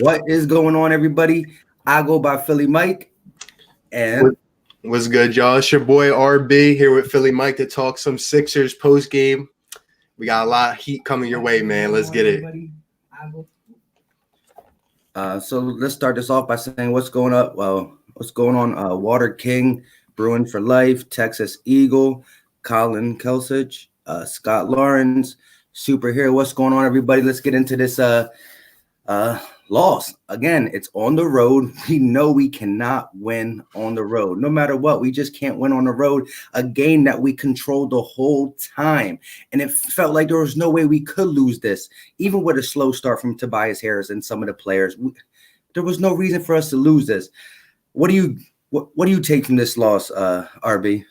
What is going on, everybody? I go by Philly Mike, and What's good, y'all? It's your boy RB here with Philly Mike to talk some Sixers post game. We got a lot of heat coming your way, man. Let's get it. So let's start this off by saying what's going up. Well, what's going on? Water King, Bruin for Life, Texas Eagle, Colin Kelsich, Scott Lawrence, Superhero. What's going on, everybody? Let's get into this loss. Again, it's on the road. We know we cannot win on the road. No matter what, we just can't win on the road. A game that we controlled the whole time. And it felt like there was no way we could lose this. Even with a slow start from Tobias Harris and some of the players, there was no reason for us to lose this. What do you take from this loss, RB?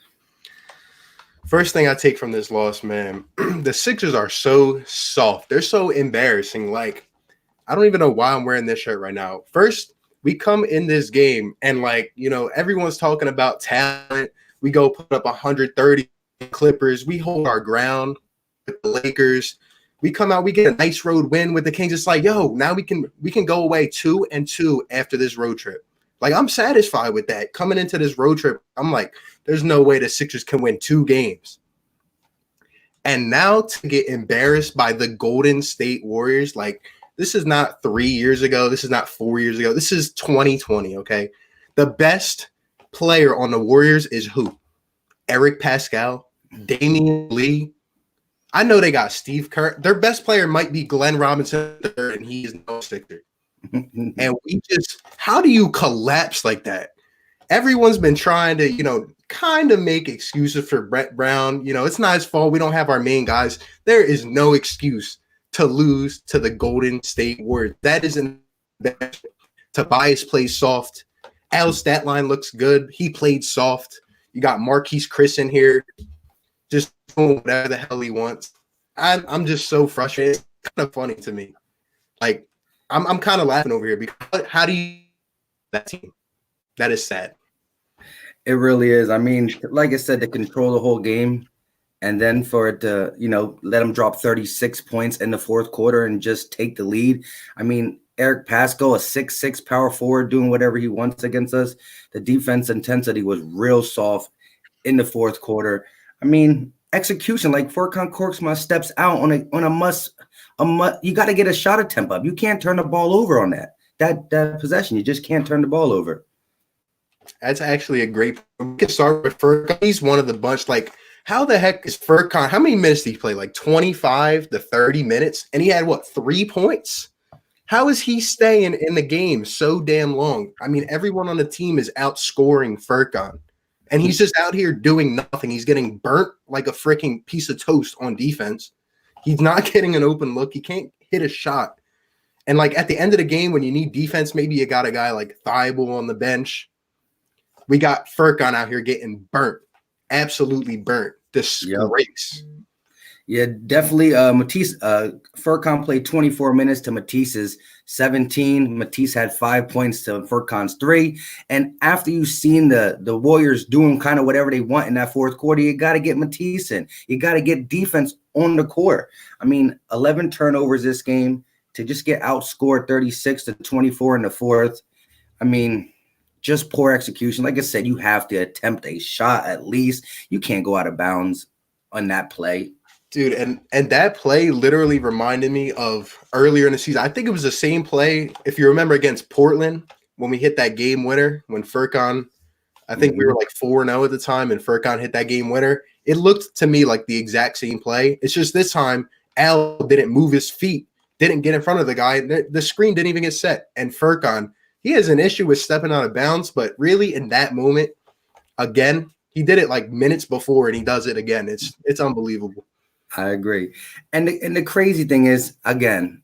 First thing I take from this loss, man, the Sixers are so soft. They're so embarrassing. Like, I don't even know why I'm wearing this shirt right now. First, we come in this game and, everyone's talking about talent. We go put up 130 Clippers. We hold our ground with the Lakers. We come out, we get a nice road win with the Kings. It's like, yo, now we can go away 2-2 after this road trip. Like, I'm satisfied with that. Coming into this road trip, I'm like, there's no way the Sixers can win 2 games. And now to get embarrassed by the Golden State Warriors, like, this is not 3 years ago. This is not 4 years ago. This is 2020, okay? The best player on the Warriors is who? Eric Pascal, Damian Lee. I know they got Steve Kerr. Their best player might be Glenn Robinson, and he's no Sixer. And how do you collapse like that? Everyone's been trying to, kind of make excuses for Brett Brown. It's not his fault. We don't have our main guys. There is no excuse to lose to the Golden State Warriors. That isn't bad. Tobias plays soft. Al's stat line looks good. He played soft. You got Marquise Chris in here just doing whatever the hell he wants. I'm just so frustrated. It's kind of funny to me. Like, I'm kind of laughing over here because how do you that team? That is sad. It really is. I mean, like I said, to control the whole game. And then for it to, let him drop 36 points in the fourth quarter and just take the lead. I mean, Eric Pascal, a 6'6" power forward, doing whatever he wants against us. The defense intensity was real soft in the fourth quarter. I mean, execution, like Furkan Korkmaz steps out on a must. You got to get a shot attempt up. You can't turn the ball over on that possession. You just can't turn the ball over. That's actually a great. We can start with Furkan. He's one of the bunch. Like, how the heck is Furkan? How many minutes did he play? Like 25 to 30 minutes? And he had, 3 points? How is he staying in the game so damn long? I mean, everyone on the team is outscoring Furkan. And he's just out here doing nothing. He's getting burnt like a freaking piece of toast on defense. He's not getting an open look. He can't hit a shot. And, at the end of the game, when you need defense, maybe you got a guy like Thibault on the bench. We got Furkan out here getting burnt. Absolutely burnt. Disgrace. Yeah, definitely. Matisse, Furkan played 24 minutes to Matisse's 17. Matisse had 5 points to Furkan's 3. And after you've seen the Warriors doing kind of whatever they want in that fourth quarter, you got to get Matisse in. You got to get defense on the court. I mean, 11 turnovers this game to just get outscored 36-24 in the fourth. I mean, just poor execution. Like I said, you have to attempt a shot at least. You can't go out of bounds on that play. Dude, and that play literally reminded me of earlier in the season. I think it was the same play, if you remember, against Portland when we hit that game winner, when Furkan, I think we were like 4-0 at the time, and Furkan hit that game winner. It looked to me like the exact same play. It's just this time, Al didn't move his feet, didn't get in front of the guy. The screen didn't even get set. And Furkan, he has an issue with stepping out of bounds, but really in that moment, again, he did it like minutes before and he does it again. It's unbelievable. I agree. And the crazy thing is, again,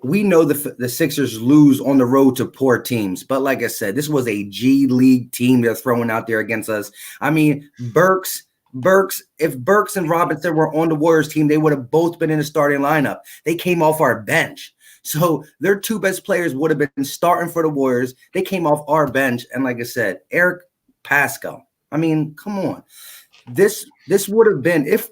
we know the Sixers lose on the road to poor teams. But like I said, this was a G League team they're throwing out there against us. I mean, if Burks and Robinson were on the Warriors team, they would have both been in the starting lineup. They came off our bench. So their 2 best players would have been starting for the Warriors. They came off our bench. And like I said, Eric Pascal. I mean, come on. This would have been, if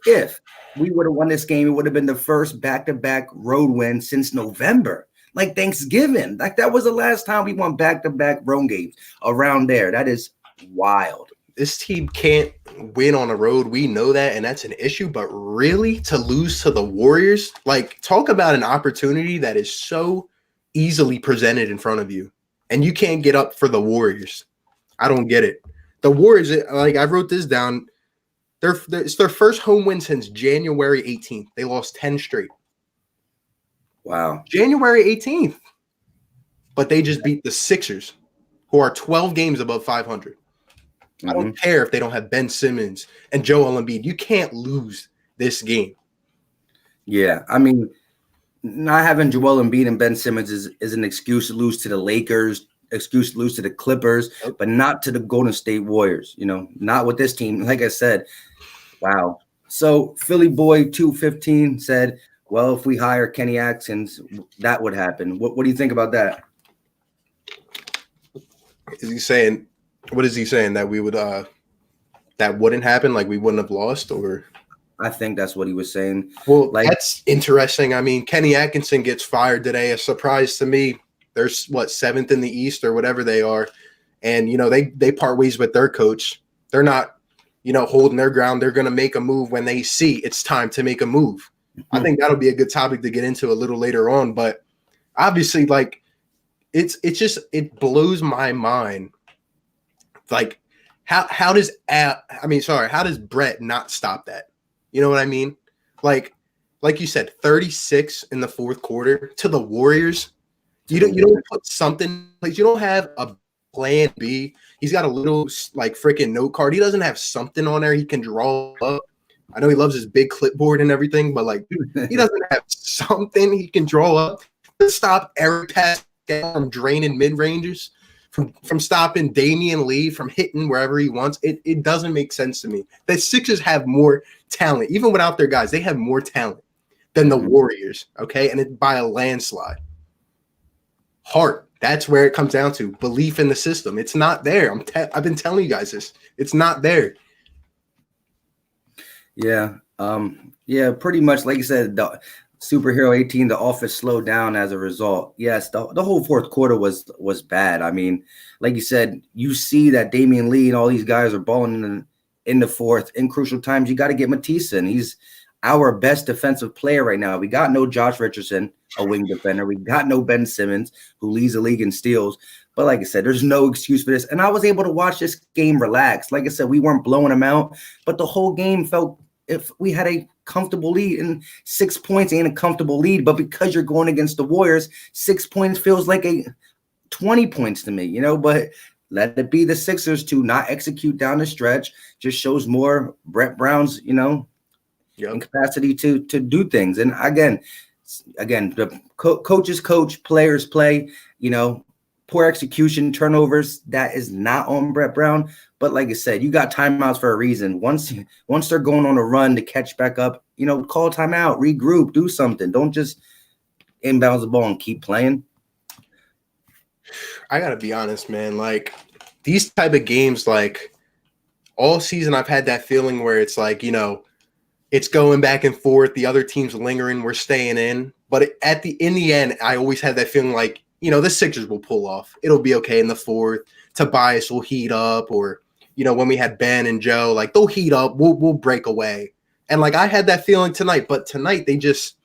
we would have won this game, it would have been the first back-to-back road win since November. like Thanksgiving. Like that was the last time we won back-to-back road games around there. That is wild. This team can't win on the road. We know that, and that's an issue. But really, to lose to the Warriors, like, talk about an opportunity that is so easily presented in front of you, and you can't get up for the Warriors. I don't get it. The Warriors, like, I wrote this down. It's their first home win since January 18th. They lost 10 straight. Wow. January 18th. But they just beat the Sixers, who are 12 games above 500. I don't care if they don't have Ben Simmons and Joel Embiid. You can't lose this game. Yeah, I mean, not having Joel Embiid and Ben Simmons is an excuse to lose to the Lakers, excuse to lose to the Clippers, but not to the Golden State Warriors. You know, not with this team. Like I said, wow. So Philly Boy 215 said, "Well, if we hire Kenny Atkins, that would happen." What do you think about that? Is he saying? What is he saying, that we would that wouldn't happen, like we wouldn't have lost? Or I think that's what he was saying. Well, like, that's interesting. I mean, Kenny Atkinson gets fired today. A surprise to me. They're what, 7th in the East or whatever they are, and you know they part ways with their coach. They're not, you know, holding their ground. They're going to make a move when they see it's time to make a move. I think that'll be a good topic to get into a little later on. But obviously, like, it blows my mind. Like, how does Brett not stop that? You know what I mean? Like you said, 36 in the fourth quarter to the Warriors. You don't put something, like, you don't have a plan B. He's got a little, like, freaking note card. He doesn't have something on there he can draw up. I know he loves his big clipboard and everything, but, like, he doesn't have something he can draw up to stop Eric Pascal from draining mid-rangers, from stopping Damian Lee from hitting wherever he wants. It doesn't make sense to me. The Sixers have more talent. Even without their guys, they have more talent than the Warriors, okay? And it by a landslide. Heart, that's where it comes down to. Belief in the system. It's not there. I've been telling you guys this. It's not there. Yeah. Yeah, pretty much like you said, the Superhero 18, the offense slowed down as a result. Yes, the whole fourth quarter was bad. I mean, like you said, you see that Damian Lee and all these guys are balling in the fourth. In crucial times, you got to get Matisse in. He's our best defensive player right now. We got no Josh Richardson, a wing defender. We got no Ben Simmons, who leads the league in steals. But like I said, there's no excuse for this. And I was able to watch this game relaxed. Like I said, we weren't blowing them out, but the whole game felt, if we had a comfortable lead, and 6 points ain't a comfortable lead, but because you're going against the Warriors, 6 points feels like 20 points to me, you know, but let it be the Sixers to not execute down the stretch. Just shows more Brett Brown's, you know, incapacity to do things. And again, the coaches coach, players play, you know, poor execution, turnovers, that is not on Brett Brown. But like I said, you got timeouts for a reason. Once they're going on a run to catch back up, you know, call timeout, regroup, do something. Don't just inbounds the ball and keep playing. I gotta be honest, man. Like, these type of games, like, all season I've had that feeling where it's like, you know, it's going back and forth. The other team's lingering. We're staying in. But in the end, I always had that feeling like, you know, the Sixers will pull off. It'll be okay in the fourth. Tobias will heat up, or, you know, when we had Ben and Joe, like, they'll heat up. We'll break away. And, like, I had that feeling tonight. But tonight, it just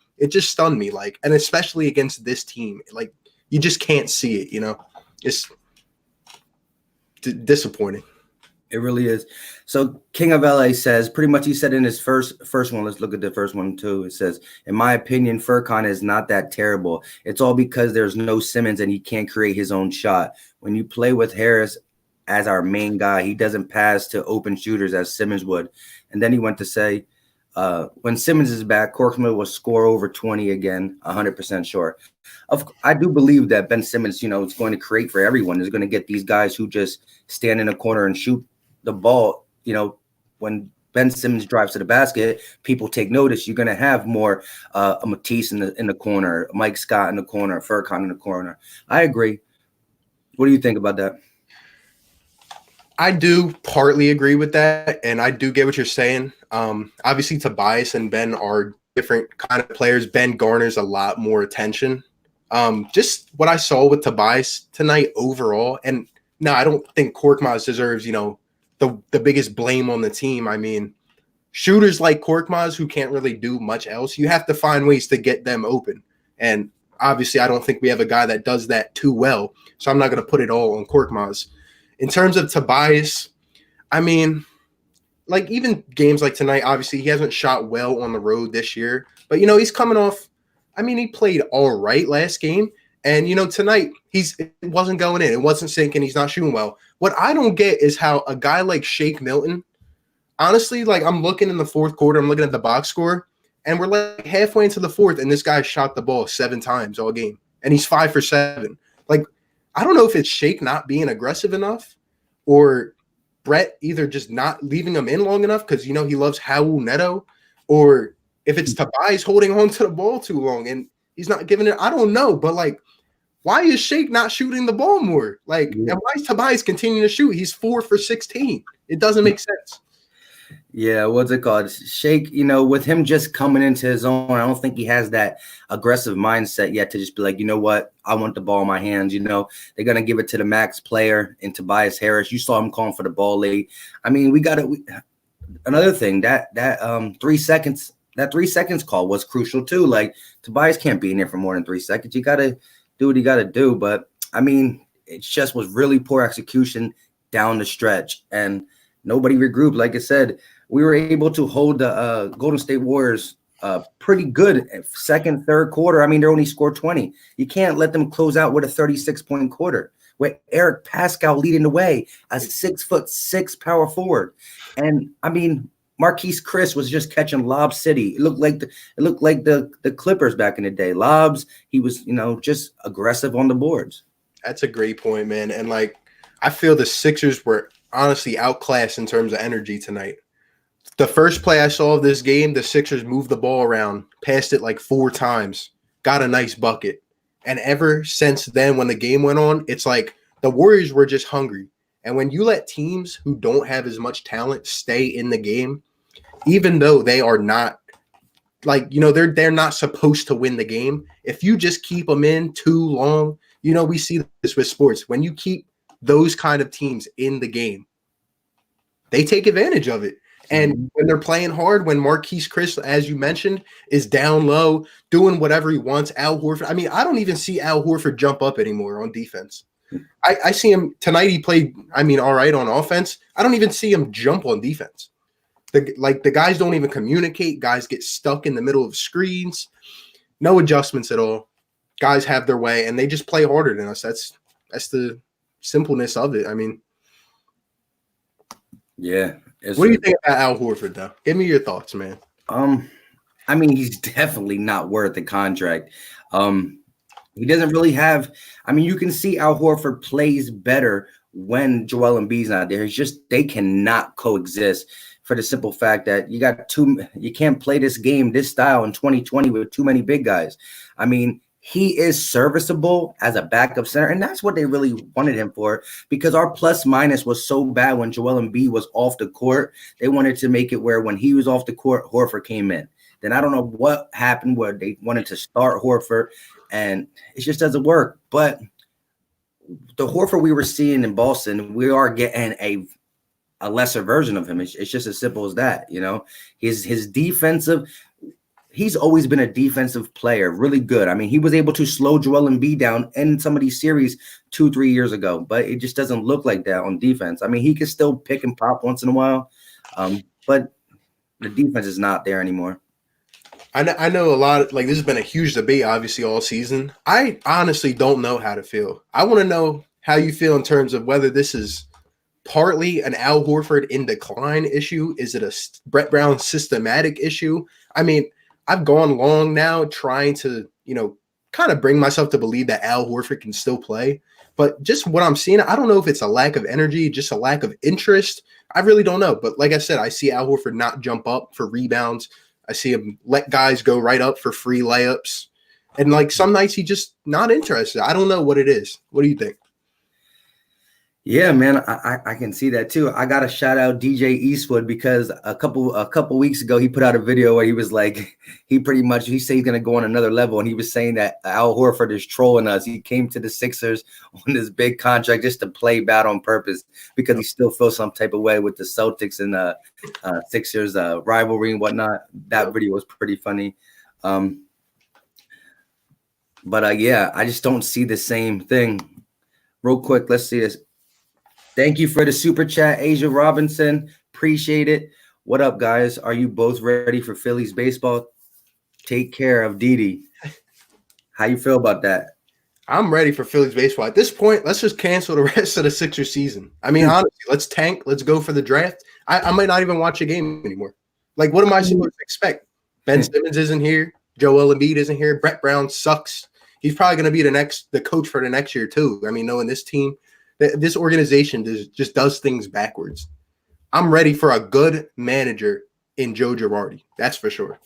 stunned me. Like, and especially against this team, like, you just can't see it, you know. It's disappointing. It really is. So King of LA says, pretty much he said in his first one, let's look at the first one too. It says, in my opinion, Furkan is not that terrible. It's all because there's no Simmons and he can't create his own shot. When you play with Harris as our main guy, he doesn't pass to open shooters as Simmons would. And then he went to say, when Simmons is back, Korkmaz will score over 20 again, 100% sure. I do believe that Ben Simmons, you know, is going to create for everyone. Is going to get these guys who just stand in a corner and shoot the ball. You know, when Ben Simmons drives to the basket, people take notice. You're going to have more a Matisse in the corner, Mike Scott in the corner, Furkan in the corner. I agree. What do you think about that? I do partly agree with that, and I do get what you're saying. Obviously, Tobias and Ben are different kind of players. Ben garners a lot more attention. Just what I saw with Tobias tonight overall, and no, I don't think Korkmaz deserves, the biggest blame on the team. I mean, shooters like Korkmaz who can't really do much else, you have to find ways to get them open. And obviously, I don't think we have a guy that does that too well. So I'm not going to put it all on Korkmaz. In terms of Tobias, I mean, like even games like tonight, obviously he hasn't shot well on the road this year. But, he's coming off. I mean, he played all right last game. And, tonight it wasn't going in. It wasn't sinking. He's not shooting well. What I don't get is how a guy like Shake Milton, honestly, like I'm looking in the fourth quarter, I'm looking at the box score, and we're like halfway into the fourth, and this guy shot the ball 7 times all game, and he's 5 for 7. Like, I don't know if it's Shake not being aggressive enough or Brett either just not leaving him in long enough because, he loves Raul Neto, or if it's Tobias holding on to the ball too long and he's not giving it. I don't know, but like, why is Shake not shooting the ball more? Like, and why is Tobias continuing to shoot? He's 4 for 16. It doesn't make sense. Yeah, what's it called? Shake, with him just coming into his own, I don't think he has that aggressive mindset yet to just be like, you know what, I want the ball in my hands. They're going to give it to the max player in Tobias Harris. You saw him calling for the ball late. I mean, we got to another thing that 3 seconds, that 3 seconds call was crucial too. Like, Tobias can't be in there for more than 3 seconds. You got to do what you got to do. But I mean, it just was really poor execution down the stretch, and nobody regrouped. Like I said, we were able to hold the Golden State Warriors pretty good second, third quarter. I mean, they only scored 20. You can't let them close out with a 36-point quarter with Eric Pascal leading the way, a 6'6" power forward. And I mean, Marquise Chris was just catching Lob City. It looked like the Clippers back in the day. Lobs, he was, just aggressive on the boards. That's a great point, man. And like, I feel the Sixers were honestly outclassed in terms of energy tonight. The first play I saw of this game, the Sixers moved the ball around, passed it like 4 times, got a nice bucket. And ever since then, when the game went on, it's like the Warriors were just hungry. And when you let teams who don't have as much talent stay in the game, even though they are not like, they're not supposed to win the game, if you just keep them in too long, we see this with sports. When you keep those kind of teams in the game, they take advantage of it. And when they're playing hard, when Marquise Chris, as you mentioned, is down low, doing whatever he wants, Al Horford. I mean, I don't even see Al Horford jump up anymore on defense. I see him tonight. He played, all right on offense. I don't even see him jump on defense. The guys don't even communicate. Guys get stuck in the middle of screens. No adjustments at all. Guys have their way, and they just play harder than us. That's the simpleness of it. I mean, yeah. What do you think about Al Horford, though? Give me your thoughts, man. I mean, he's definitely not worth the contract. He doesn't really have. I mean, you can see Al Horford plays better when Joel Embiid's not there. It's just they cannot coexist for the simple fact that you can't play this game, this style in 2020 with too many big guys. I mean, he is serviceable as a backup center, and that's what they really wanted him for, because our plus minus was so bad when Joel Embiid was off the court. They wanted to make it where when he was off the court, Horford came in. Then I don't know what happened where they wanted to start Horford, and it just doesn't work. But the Horford we were seeing in Boston, we are getting a lesser version of him. It's just as simple as that. His defensive. He's always been a defensive player, really good. I mean, he was able to slow Joel Embiid down in some of these series 2-3 years ago, but it just doesn't look like that on defense. I mean, he can still pick and pop once in a while, but the defense is not there anymore. I know a lot. Like, this has been a huge debate, obviously, all season. I honestly don't know how to feel. I want to know how you feel in terms of whether this is partly an Al Horford in decline issue. Is it a Brett Brown systematic issue? I mean, I've gone long now trying to, kind of bring myself to believe that Al Horford can still play. But just what I'm seeing, I don't know if it's a lack of energy, just a lack of interest. I really don't know. But like I said, I see Al Horford not jump up for rebounds. I see him let guys go right up for free layups. And like some nights he just not interested. I don't know what it is. What do you think? Yeah, man, I can see that too. I got to shout out DJ Eastwood because a couple weeks ago he put out a video where he was like, he said he's gonna go on another level, and he was saying that Al Horford is trolling us. He came to the Sixers on this big contract just to play bad on purpose because he still feels some type of way with the Celtics and the Sixers rivalry and whatnot. That video was pretty funny. But yeah, I just don't see the same thing. Real quick, let's see this. Thank you for the super chat, Asia Robinson. Appreciate it. What up, guys? Are you both ready for Phillies baseball? Take care of Didi. How you feel about that? I'm ready for Phillies baseball. At this point, let's just cancel the rest of the Sixers season. I mean, honestly, let's tank. Let's go for the draft. I might not even watch a game anymore. Like, what am I supposed to expect? Ben Simmons isn't here. Joel Embiid isn't here. Brett Brown sucks. He's probably going to be the coach for the next year, too. I mean, knowing this team, this organization just does things backwards. I'm ready for a good manager in Joe Girardi. That's for sure.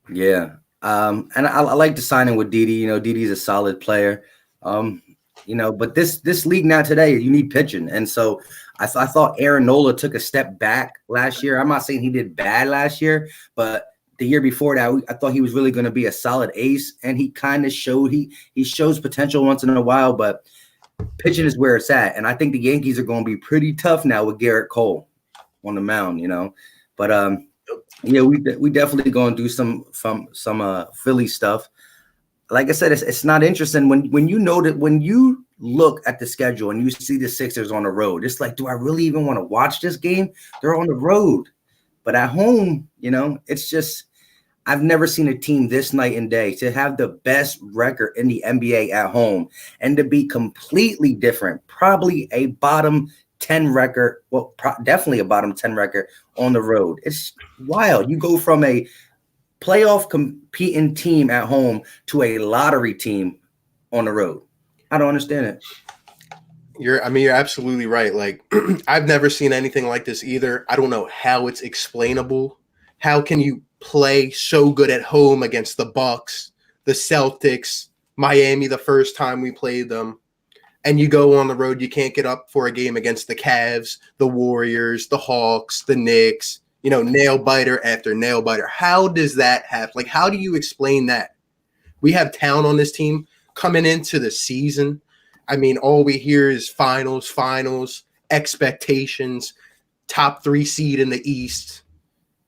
Yeah. And I like to sign in with Didi. You know, Didi's a solid player. But this league now today, you need pitching. And so I thought Aaron Nola took a step back last year. I'm not saying he did bad last year, but the year before that, I thought he was really going to be a solid ace. And he kind of showed he shows potential once in a while, but pitching is where it's at. And I think the Yankees are going to be pretty tough now with Garrett Cole on the mound, But yeah, we definitely going to do some Philly stuff. Like I said, it's not interesting when you know that when you look at the schedule and you see the Sixers on the road, it's like, do I really even want to watch this game? They're on the road. But at home, it's just I've never seen a team this night and day to have the best record in the NBA at home and to be completely different, probably a bottom 10 record, well, definitely a bottom 10 record on the road. It's wild. You go from a playoff competing team at home to a lottery team on the road. I don't understand it. You're absolutely right. Like, I've never seen anything like this either. I don't know how it's explainable. How can you play so good at home against the Bucks, the Celtics, Miami the first time we played them, and you go on the road, you can't get up for a game against the Cavs, the Warriors, the Hawks, the Knicks, nail biter after nail biter. How does that happen? Like, how do you explain that? We have talent on this team coming into the season. I mean, all we hear is finals, expectations, top 3 seed in the East.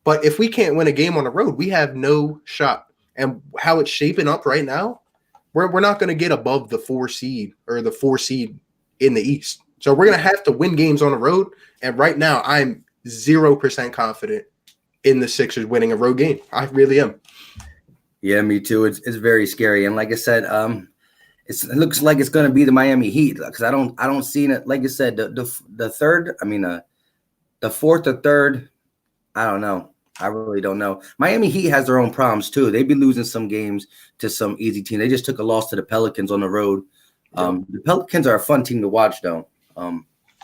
But if we can't win a game on the road, we have no shot. And how it's shaping up right now, we're not going to get above the 4 seed or the 4 seed in the East. So we're going to have to win games on the road. And right now, I'm 0% confident in the Sixers winning a road game. I really am. Yeah, me too. It's very scary. And like I said, it looks like it's going to be the Miami Heat because I don't see it. Like I said, the third, the fourth or third, I don't know. I really don't know. Miami Heat has their own problems too. They'd be losing some games to some easy team. They just took a loss to the Pelicans on the road. The Pelicans are a fun team to watch, though.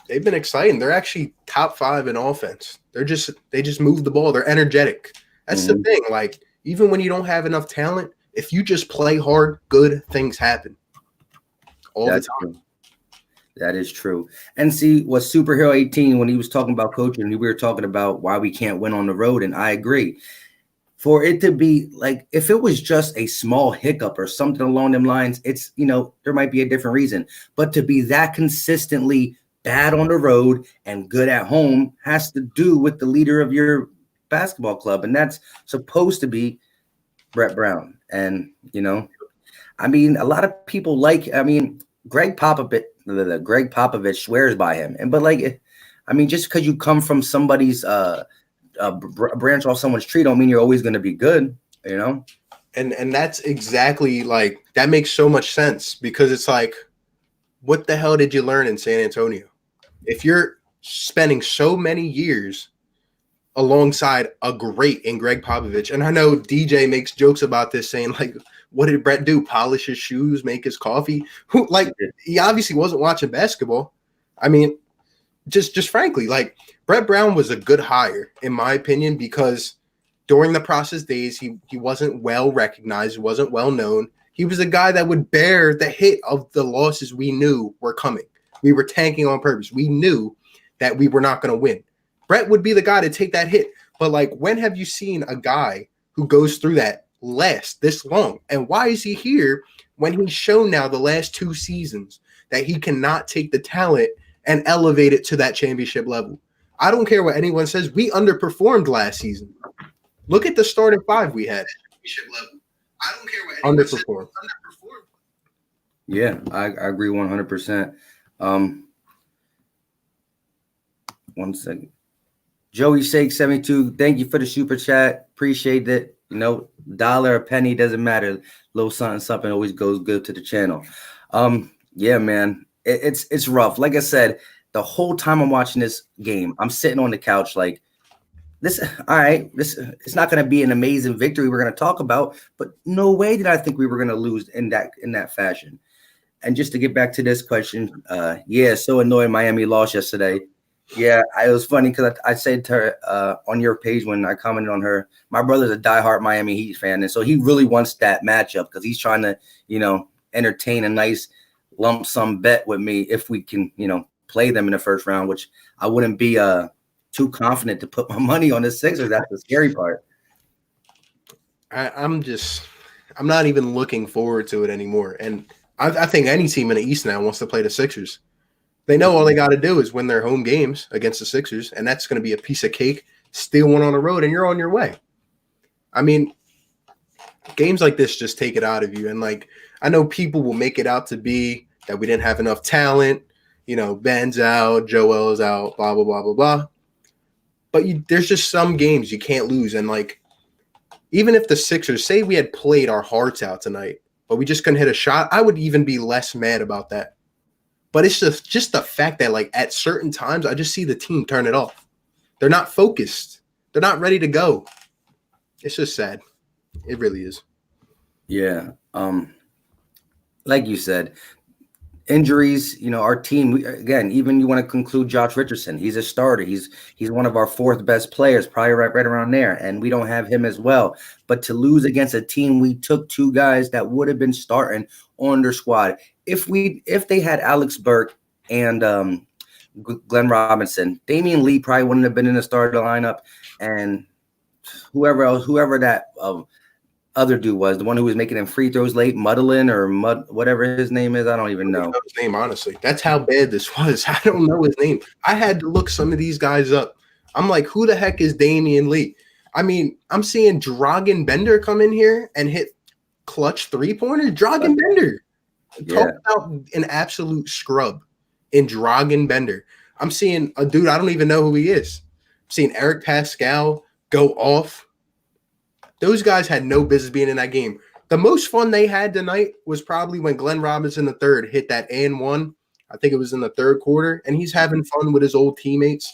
They've been exciting. They're actually top 5 in offense. They just move the ball. They're energetic. That's the thing. Like, even when you don't have enough talent, if you just play hard, good things happen. That's the time. True. That is true. And see, what Superhero 18, when he was talking about coaching, we were talking about why we can't win on the road. And I agree. For it to be like, if it was just a small hiccup or something along them lines, it's, there might be a different reason. But to be that consistently bad on the road and good at home has to do with the leader of your basketball club. And that's supposed to be Brett Brown. And, a lot of people Greg Popovich swears by him. Just because you come from somebody's branch off someone's tree don't mean you're always going to be good, And that's exactly like, that makes so much sense because it's like, what the hell did you learn in San Antonio? If you're spending so many years alongside a great in Greg Popovich, and I know DJ makes jokes about this saying like, what did Brett do? Polish his shoes, make his coffee? He obviously wasn't watching basketball. Just frankly, like, Brett Brown was a good hire, in my opinion, because during the process days, he wasn't well recognized, wasn't well known. He was a guy that would bear the hit of the losses we knew were coming. We were tanking on purpose. We knew that we were not going to win. Brett would be the guy to take that hit. But like, when have you seen a guy who goes through that last this long? And why is he here when he's shown now the last 2 seasons that he cannot take the talent and elevate it to that championship level? I don't care what anyone says. We underperformed last season. Look at the starting 5 we had. I don't care what anyone says. Underperformed. Yeah, I agree 100%. 1 second. Joey Shake 72, thank you for the super chat. Appreciate it. You know, dollar, a penny, doesn't matter. Little something always goes good to the channel. Yeah, man, it's rough. Like I said, the whole time I'm watching this game, I'm sitting on the couch like, this, all right, it's not going to be an amazing victory we're going to talk about, but no way did I think we were going to lose in that fashion. And just to get back to this question, yeah, so annoyed Miami lost yesterday. Yeah, it was funny because I said to her on your page when I commented on her, my brother's a diehard Miami Heat fan, and so he really wants that matchup because he's trying to, you know, entertain a nice lump sum bet with me if we can, you know, play them in the first round, which I wouldn't be too confident to put my money on the Sixers. That's the scary part. I'm not even looking forward to it anymore. And I think any team in the East now wants to play the Sixers. They know all they got to do is win their home games against the Sixers, and that's going to be a piece of cake. Steal one on the road, and you're on your way. I mean, games like this just take it out of you. And, like, I know people will make it out to be that we didn't have enough talent. You know, Ben's out, Joel's out, blah, blah, blah, blah, blah. But there's just some games you can't lose. And, like, even if the Sixers, say we had played our hearts out tonight, but we just couldn't hit a shot, I would even be less mad about that. But it's just the fact that, like, at certain times, I just see the team turn it off. They're not focused. They're not ready to go. It's just sad. It really is. Yeah. Like you said, injuries, you know, our team, again, even you want to conclude Josh Richardson. He's a starter. He's one of our 4th best players, probably right around there, and we don't have him as well. But to lose against a team, we took 2 guys that would have been starting on their squad. If they had Alex Burke and Glenn Robinson, Damian Lee probably wouldn't have been in the starting lineup, and whoever that other dude was, the one who was making them free throws late, whatever his name is, I don't even know his name, honestly. That's how bad this was. I don't know his name. I had to look some of these guys up. I'm like, who the heck is Damian Lee? I mean, I'm seeing Dragan Bender come in here and hit clutch 3-pointers. Dragan Bender. Talk about an absolute scrub in Dragan Bender. I'm seeing a dude, I don't even know who he is. I'm seeing Eric Pascal go off. Those guys had no business being in that game. The most fun they had tonight was probably when Glenn Robinson III hit that and one. I think it was in the 3rd quarter, and he's having fun with his old teammates.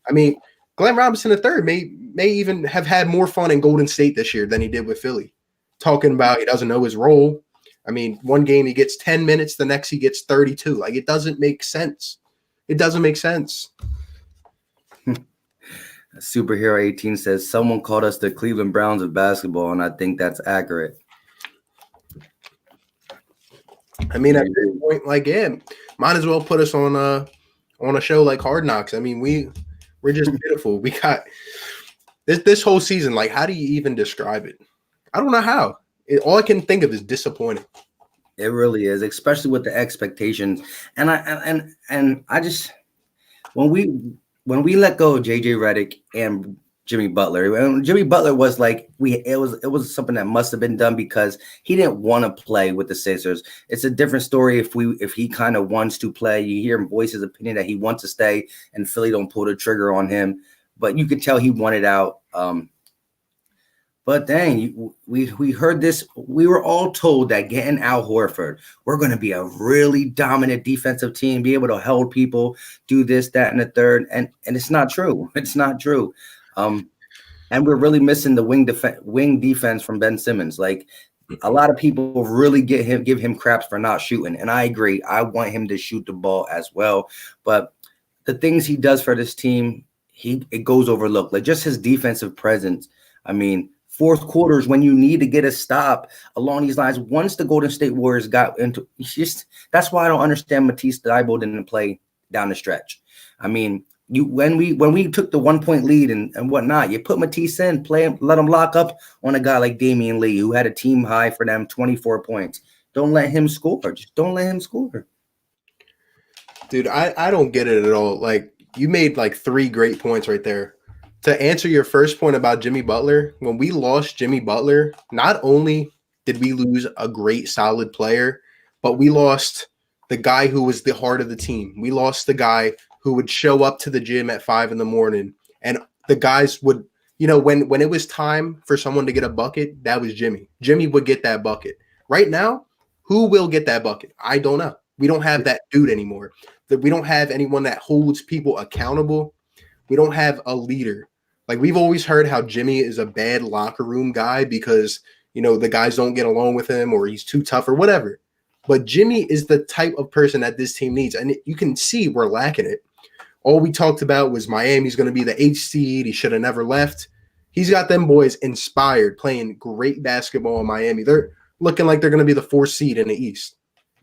I mean, Glenn Robinson III may even have had more fun in Golden State this year than he did with Philly. Talking about he doesn't know his role. I mean, one game he gets 10 minutes, the next he gets 32. Like, it doesn't make sense. It doesn't make sense. Superhero 18 says someone called us the Cleveland Browns of basketball, and I think that's accurate. I mean, at this point, like, yeah, might as well put us on a show like Hard Knocks. I mean, we're just pitiful. We got this whole season. Like, how do you even describe it? I don't know how. All I can think of is disappointing. It really is, especially with the expectations. And I just when we let go of JJ Redick and Jimmy Butler, and Jimmy Butler was like it was something that must have been done because he didn't want to play with the Sixers. It's a different story if he kind of wants to play. You hear him voice his opinion that he wants to stay, and Philly don't pull the trigger on him. But you could tell he wanted out. But dang, we heard this. We were all told that getting Al Horford, we're going to be a really dominant defensive team, be able to hold people, do this, that, and the third. And it's not true. It's not true. And we're really missing the wing defense from Ben Simmons. Like, a lot of people really give him craps for not shooting. And I agree. I want him to shoot the ball as well. But the things he does for this team, it goes overlooked. Like, just his defensive presence. I mean, fourth quarters when you need to get a stop along these lines. Once the Golden State Warriors got into, that's why I don't understand Matisse Thybulle didn't play down the stretch. I mean, when we took the 1 point lead and whatnot, you put Matisse in, play him, let him lock up on a guy like Damian Lee, who had a team high for them 24 points. Don't let him score. Just don't let him score. Dude, I don't get it at all. Like, you made like 3 great points right there. To answer your first point about Jimmy Butler, when we lost Jimmy Butler, not only did we lose a great, solid player, but we lost the guy who was the heart of the team. We lost the guy who would show up to the gym at 5 a.m. and the guys would, when it was time for someone to get a bucket, that was Jimmy. Jimmy would get that bucket. Right now, who will get that bucket? I don't know. We don't have that dude anymore. We don't have anyone that holds people accountable. We don't have a leader. Like, we've always heard how Jimmy is a bad locker room guy because, the guys don't get along with him or he's too tough or whatever. But Jimmy is the type of person that this team needs. And you can see we're lacking it. All we talked about was Miami's going to be the 8th seed. He should have never left. He's got them boys inspired, playing great basketball in Miami. They're looking like they're going to be the 4th seed in the East.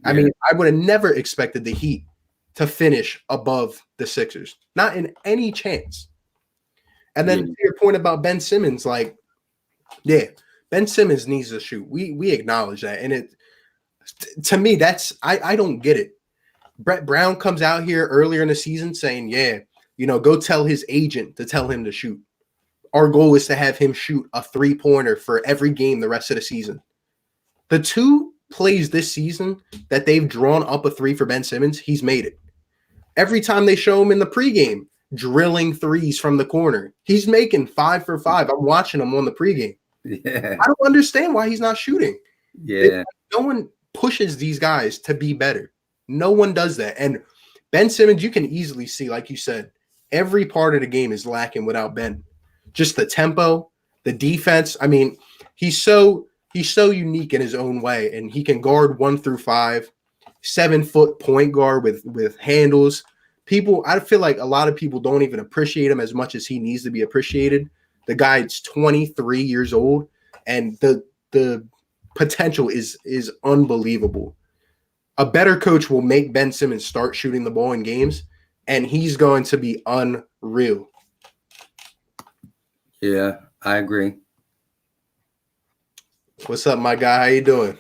Yeah. I mean, I would have never expected the Heat to finish above the Sixers. Not in any chance. And then to your point about Ben Simmons, like, yeah, Ben Simmons needs to shoot. We acknowledge that. And to me, that's I don't get it. Brett Brown comes out here earlier in the season saying, go tell his agent to tell him to shoot. Our goal is to have him shoot a 3-pointer for every game the rest of the season. The 2 plays this season that they've drawn up a 3 for Ben Simmons, he's made it. Every time they show him in the pregame, drilling 3s from the corner, he's making 5 for 5. I'm watching him on the pregame. Yeah. I don't understand why he's not shooting. Yeah. No one pushes these guys to be better. No one does that. And Ben Simmons, you can easily see, like you said, every part of the game is lacking without Ben. Just the tempo, the defense. I mean, he's so unique in his own way, and he can guard 1 through 5, 7-foot point guard with handles. I feel like a lot of people don't even appreciate him as much as he needs to be appreciated. The guy's 23 years old, and the potential is unbelievable. A better coach will make Ben Simmons start shooting the ball in games, and he's going to be unreal. Yeah, I agree. What's up, my guy? How you doing?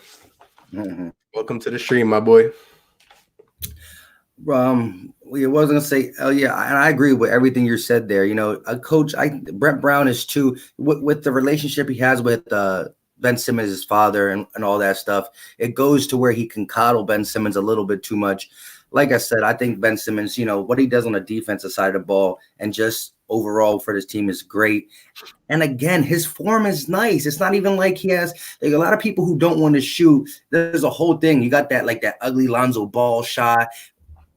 Mm-hmm. Welcome to the stream, my boy. We wasn't gonna say, oh yeah, and I agree with everything you said there. A coach, Brett Brown is too, with the relationship he has with Ben Simmons, his father, and all that stuff. It goes to where he can coddle Ben Simmons a little bit too much. Like I said, I think Ben Simmons, what he does on the defensive side of the ball and just overall for this team is great. And again, his form is nice. It's not even like he has like a lot of people who don't want to shoot. There's a whole thing. You got that like that ugly Lonzo Ball shot,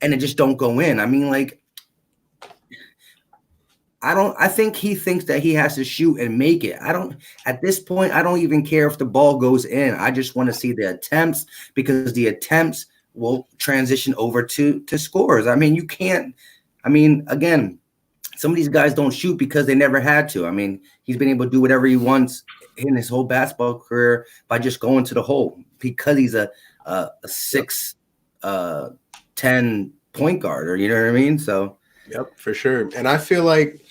and it just don't go in. I mean, like, I think he thinks that he has to shoot and make it. At this point, I don't even care if the ball goes in. I just want to see the attempts, because the attempts will transition over to scores. I mean, again, some of these guys don't shoot because they never had to. I mean, he's been able to do whatever he wants in his whole basketball career by just going to the hole, because he's a 6'10" point guard, or you know what I mean? So yep, for sure. And I feel like,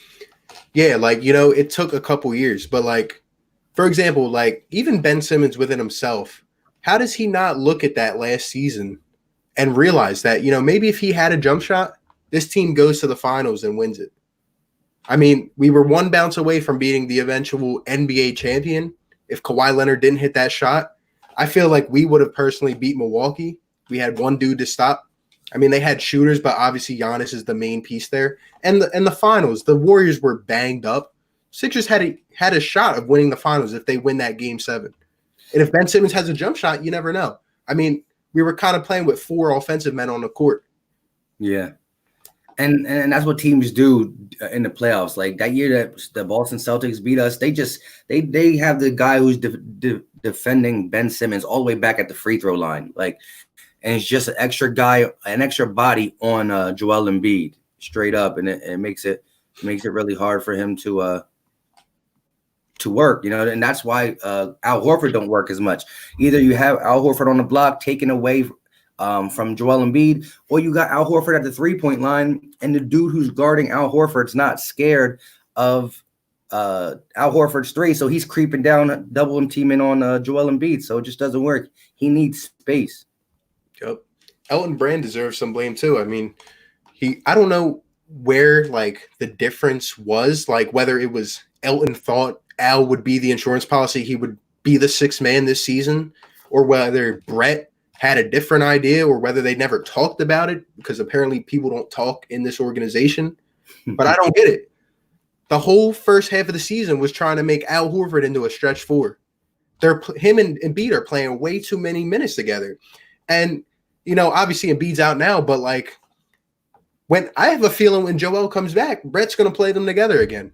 yeah, like, it took a couple years, but like, for example, like even Ben Simmons within himself, how does he not look at that last season and realize that, maybe if he had a jump shot, this team goes to the finals and wins it? I mean, we were 1 bounce away from beating the eventual NBA champion. If Kawhi Leonard didn't hit that shot, I feel like we would have personally beat Milwaukee. We had one dude to stop. I mean, they had shooters, but obviously Giannis is the main piece there. And the finals, the Warriors were banged up. Sixers had a shot of winning the finals if they win that Game 7. And if Ben Simmons has a jump shot, you never know. I mean, we were kind of playing with 4 offensive men on the court. Yeah. And that's what teams do in the playoffs. Like that year that the Boston Celtics beat us, they have the guy who's defending Ben Simmons all the way back at the free throw line. Like, and it's just an extra guy, an extra body on Joel Embiid straight up, and it makes it really hard for him to to work, and that's why Al Horford don't work as much. Either you have Al Horford on the block taken away from Joel Embiid, or you got Al Horford at the 3-point line, and the dude who's guarding Al Horford's not scared of Al Horford's three, so he's creeping down, double him teaming on Joel Embiid, so it just doesn't work. He needs space. Yep. Elton Brand deserves some blame too. I mean, I don't know where like the difference was, like whether it was Elton thought Al would be the insurance policy, he would be the sixth man this season, or whether Brett had a different idea, or whether they never talked about it, because apparently people don't talk in this organization. But I don't get it. The whole first half of the season was trying to make Al Horford into a stretch four. Him and Embiid are playing way too many minutes together. And, obviously Embiid's out now, but like when I have a feeling when Joel comes back, Brett's going to play them together again.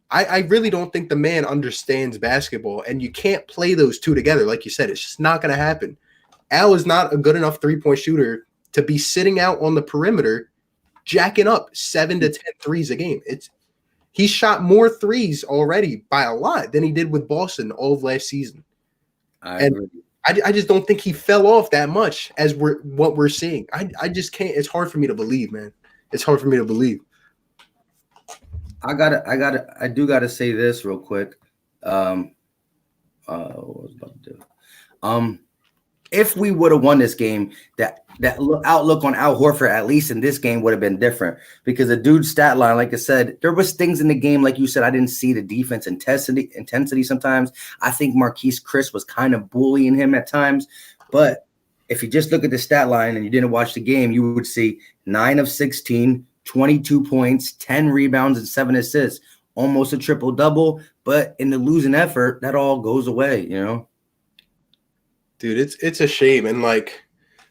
I really don't think the man understands basketball, and you can't play those two together. Like you said, it's just not going to happen. Al is not a good enough three-point shooter to be sitting out on the perimeter, jacking up 7 to 10 threes a game. He shot more threes already by a lot than he did with Boston all of last season. I agree. I just don't think he fell off that much as what we're seeing. I just can't. It's hard for me to believe, man. It's hard for me to believe. I do gotta say this real quick. What was I about to do? If we would have won this game, that outlook on Al Horford, at least in this game, would have been different, because the dude's stat line, like I said, there was things in the game, like you said, I didn't see the defense intensity sometimes. I think Marquise Chris was kind of bullying him at times, but if you just look at the stat line and you didn't watch the game, you would see 9 of 16, 22 points, 10 rebounds, and 7 assists, almost a triple-double, but in the losing effort, that all goes away, Dude, it's a shame. And like,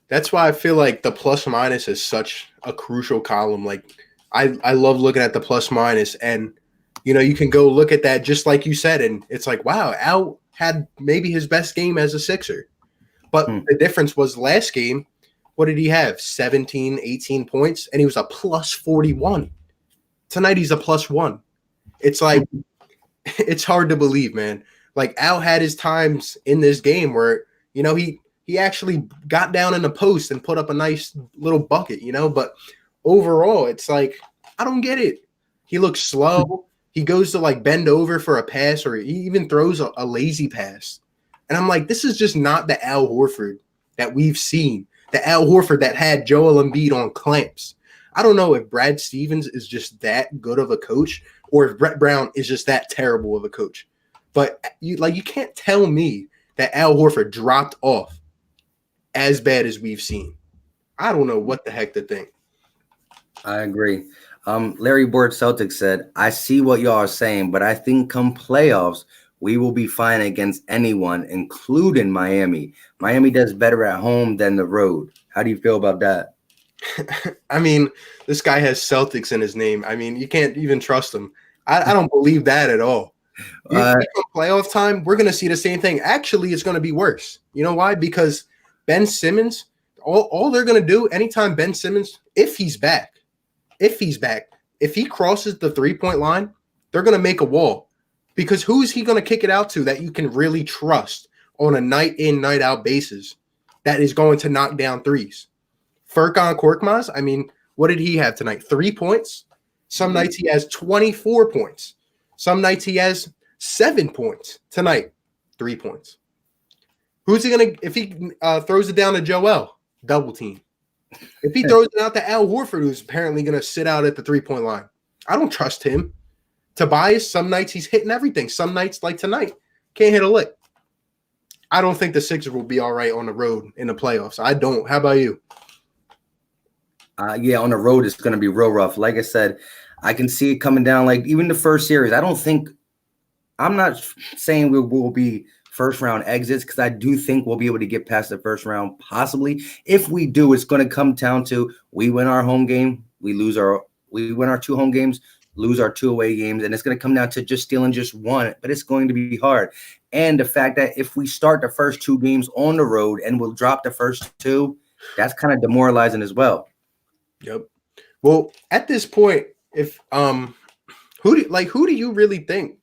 that's why I feel like the plus minus is such a crucial column. Like, I love looking at the plus minus, and you can go look at that just like you said, and it's like, wow, Al had maybe his best game as a Sixer. But the difference was last game, what did he have? 17, 18 points, and he was a plus 41. Tonight he's a plus 1. It's like, it's hard to believe, man. Like, Al had his times in this game where he actually got down in the post and put up a nice little bucket, but overall, it's like, I don't get it. He looks slow. He goes to like bend over for a pass, or he even throws a lazy pass. And I'm like, this is just not the Al Horford that we've seen. The Al Horford that had Joel Embiid on clamps. I don't know if Brad Stevens is just that good of a coach, or if Brett Brown is just that terrible of a coach. But you can't tell me that Al Horford dropped off as bad as we've seen. I don't know what the heck to think. I agree. Larry Bird Celtics said, I see what y'all are saying, but I think come playoffs, we will be fine against anyone, including Miami. Miami does better at home than the road. How do you feel about that? I mean, this guy has Celtics in his name. I mean, you can't even trust him. I don't believe that at all. Playoff time, we're going to see the same thing. Actually, it's going to be worse. You know why? Because Ben Simmons, all they're going to do anytime Ben Simmons, if he's back, if he crosses the 3-point line, they're going to make a wall. Because who's he going to kick it out to that you can really trust on a night in, night out basis that is going to knock down threes? Furkan Korkmaz, I mean, what did he have tonight? 3 points? Some nights he has 24 points. Some nights he has 7 points. Tonight, 3 points. Who's he going to – if he throws it down to Joel, double team. If he throws it out to Al Horford, who's apparently going to sit out at the 3-point line, I don't trust him. Tobias, some nights he's hitting everything. Some nights, like tonight, can't hit a lick. I don't think the Sixers will be all right on the road in the playoffs. I don't. How about you? Yeah, on the road, it's going to be real rough. Like I said, I can see it coming down. Like, even the first series, I'm not saying we will be first-round exits, because I do think we'll be able to get past the first round, possibly. If we do, it's going to come down to we win our home game, we win our 2 home games, lose our 2 away games, and it's going to come down to just stealing just 1, but it's going to be hard. And the fact that if we start the first 2 games on the road and we'll drop the first 2, that's kind of demoralizing as well. Yep. Well, at this point, if who do you really think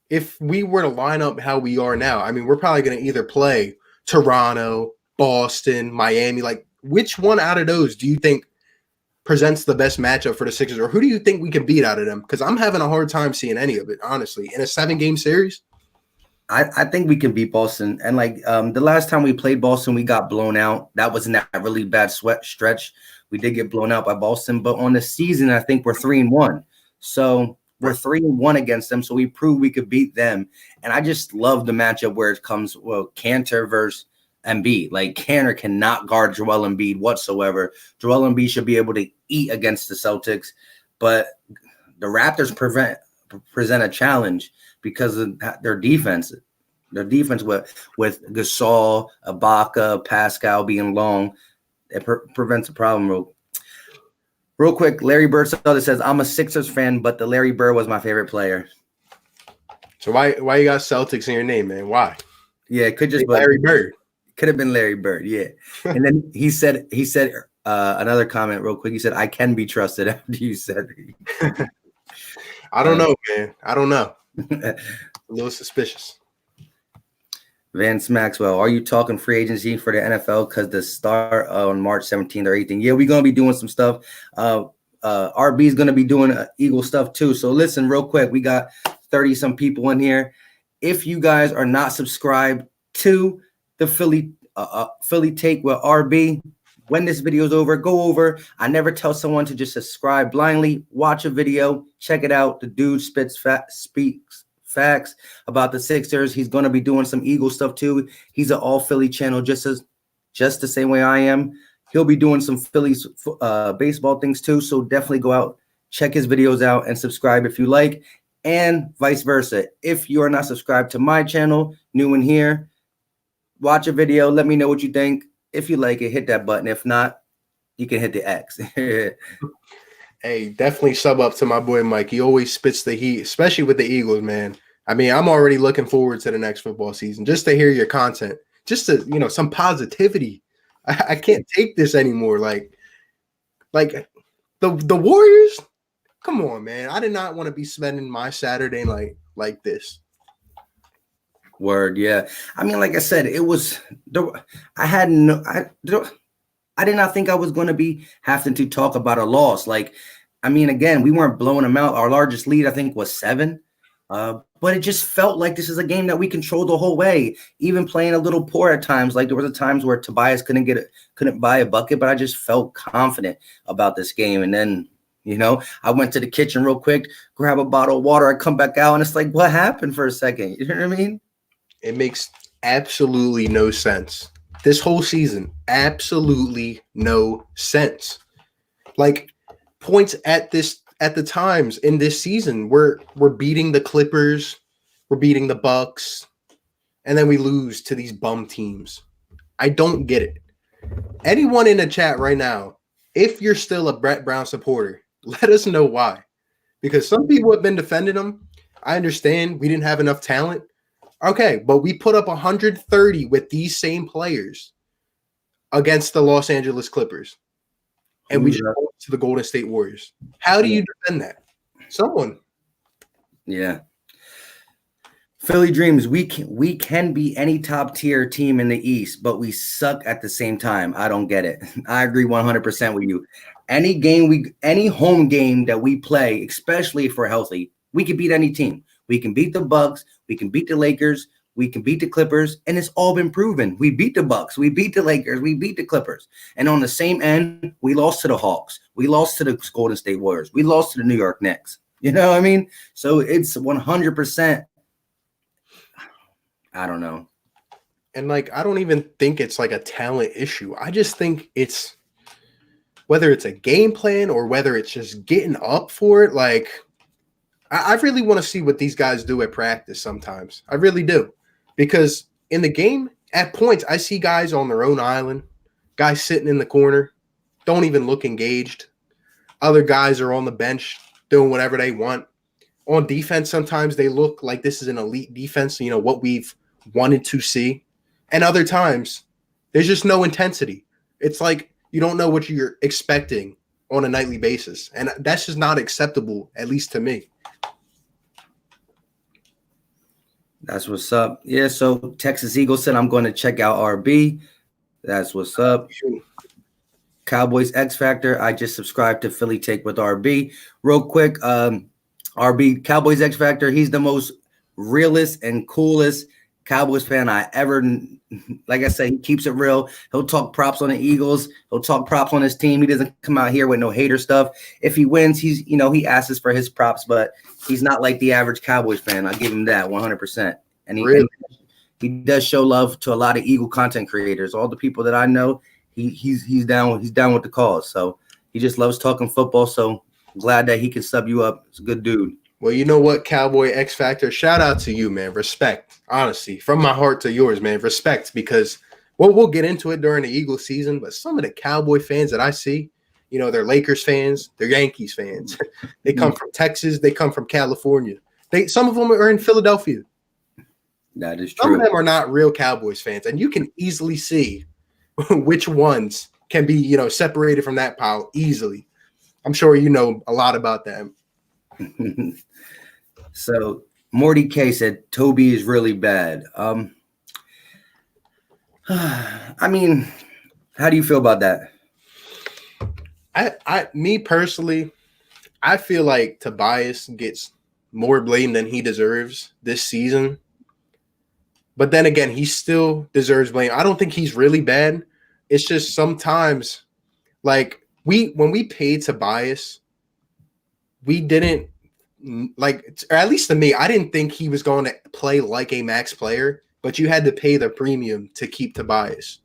if we were to line up how we are now, I mean, we're probably going to either play Toronto, Boston, Miami. Like, which one out of those do you think presents the best matchup for the Sixers, or who do you think we can beat out of them? Because I'm having a hard time seeing any of it, honestly. In a 7-game series, I think we can beat Boston. And like the last time we played Boston, we got blown out. That was not a really bad sweat stretch. We did get blown out by Boston, but on the season, I think we're 3-1. So we're 3-1 against them. So we proved we could beat them. And I just love the matchup where it comes, well, Cantor versus Embiid. Like Cantor cannot guard Joel Embiid whatsoever. Joel Embiid should be able to eat against the Celtics, but the Raptors present a challenge because of their defense. Their defense with Gasol, Ibaka, Pascal being long, it prevents a problem. Real quick, Larry Bird says, I'm a Sixers fan, but the Larry Bird was my favorite player. So why you got Celtics in your name, man? Why? Yeah, it could just be Larry Bird. Could have been Larry Bird, yeah. And then he said another comment real quick. He said, I can be trusted after you said it. I don't know, man. I don't know. A little suspicious. Vance Maxwell, are you talking free agency for the NFL? Because the start on March 17th or 18th. Yeah, we're going to be doing some stuff. RB is going to be doing Eagle stuff too. So listen, real quick, we got 30-some people in here. If you guys are not subscribed to the Philly Take with RB, when this video is over, go over. I never tell someone to just subscribe blindly. Watch a video, check it out. The dude speaks facts about the Sixers. He's going to be doing some Eagle stuff too. He's an all Philly channel, just the same way I am. He'll be doing some Phillies baseball things too. So definitely go out, check his videos out, and subscribe if you like, and vice versa. If you are not subscribed to my channel, new in here, watch a video. Let me know what you think. If you like it, hit that button. If not, you can hit the X. Hey, definitely sub up to my boy Mike. He always spits the heat, especially with the Eagles, man. I mean, I'm already looking forward to the next football season just to hear your content, just to, some positivity. I can't take this anymore. Like the Warriors, come on, man. I did not want to be spending my Saturday night like this. Word, yeah. I mean, like I said, it was I did not think I was going to be having to talk about a loss. Like, I mean, again, we weren't blowing them out. Our largest lead, I think, was 7. But it just felt like this is a game that we controlled the whole way, even playing a little poor at times. Like there was a times where Tobias couldn't buy a bucket, but I just felt confident about this game. And then, I went to the kitchen real quick, grab a bottle of water. I come back out and it's like, what happened for a second? You know what I mean? It makes absolutely no sense. This whole season, absolutely no sense. Like points at the times in this season, we're beating the Clippers, we're beating the Bucks, and then we lose to these bum teams. I don't get it. Anyone in the chat right now, if you're still a Brett Brown supporter, let us know why. Because some people have been defending him. I understand we didn't have enough talent. Okay, but we put up 130 with these same players against the Los Angeles Clippers. And we just go to the Golden State Warriors. How do you defend that? Someone. Yeah. Philly Dreams, we can be any top tier team in the East, but we suck at the same time. I don't get it. I agree 100% with you. Any home game that we play, especially if we're healthy, we can beat any team. We can beat the Bucks, we can beat the Lakers, we can beat the Clippers, and it's all been proven. We beat the Bucks, we beat the Lakers, we beat the Clippers. And on the same end, we lost to the Hawks. We lost to the Golden State Warriors. We lost to the New York Knicks. You know what I mean? So it's 100%. I don't know. And I don't even think it's like a talent issue. I just think it's whether it's a game plan or whether it's just getting up for it. I really want to see what these guys do at practice sometimes. I really do. Because in the game, at points, I see guys on their own island, guys sitting in the corner, don't even look engaged. Other guys are on the bench doing whatever they want. On defense, sometimes they look like this is an elite defense, what we've wanted to see. And other times, there's just no intensity. It's like you don't know what you're expecting on a nightly basis. And that's just not acceptable, at least to me. That's what's up. Yeah, so Texas Eagle said I'm going to check out RB. That's what's up. Cowboys X Factor. I just subscribed to Philly Take with RB. Real quick, RB Cowboys X Factor. He's the most realest and coolest Cowboys fan I ever. Like I said, he keeps it real. He'll talk props on the Eagles. He'll talk props on his team. He doesn't come out here with no hater stuff. If he wins, he asks for his props, but he's not like the average Cowboys fan. I'll give him that 100%. And he does show love to a lot of Eagle content creators. All the people that I know. He's down with the cause. So he just loves talking football. So glad that he can sub you up. It's a good dude. Well, you know what, Cowboy X Factor? Shout out to you, man. Respect, honestly, from my heart to yours, man. Respect, because we'll get into it during the Eagles season, but some of the Cowboy fans that I see, they're Lakers fans, they're Yankees fans. They come from Texas, they come from California. Some of them are in Philadelphia. That is true. Some of them are not real Cowboys fans, and you can easily see which ones can be, separated from that pile easily. I'm sure you know a lot about that. So Morty K said Toby is really bad. I mean, how do you feel about that? Me personally, I feel like Tobias gets more blame than he deserves this season. But then again, he still deserves blame. I don't think he's really bad. It's just sometimes, like, when we paid Tobias, we didn't, like, or at least to me, I didn't think he was going to play like a max player, but you had to pay the premium to keep Tobias.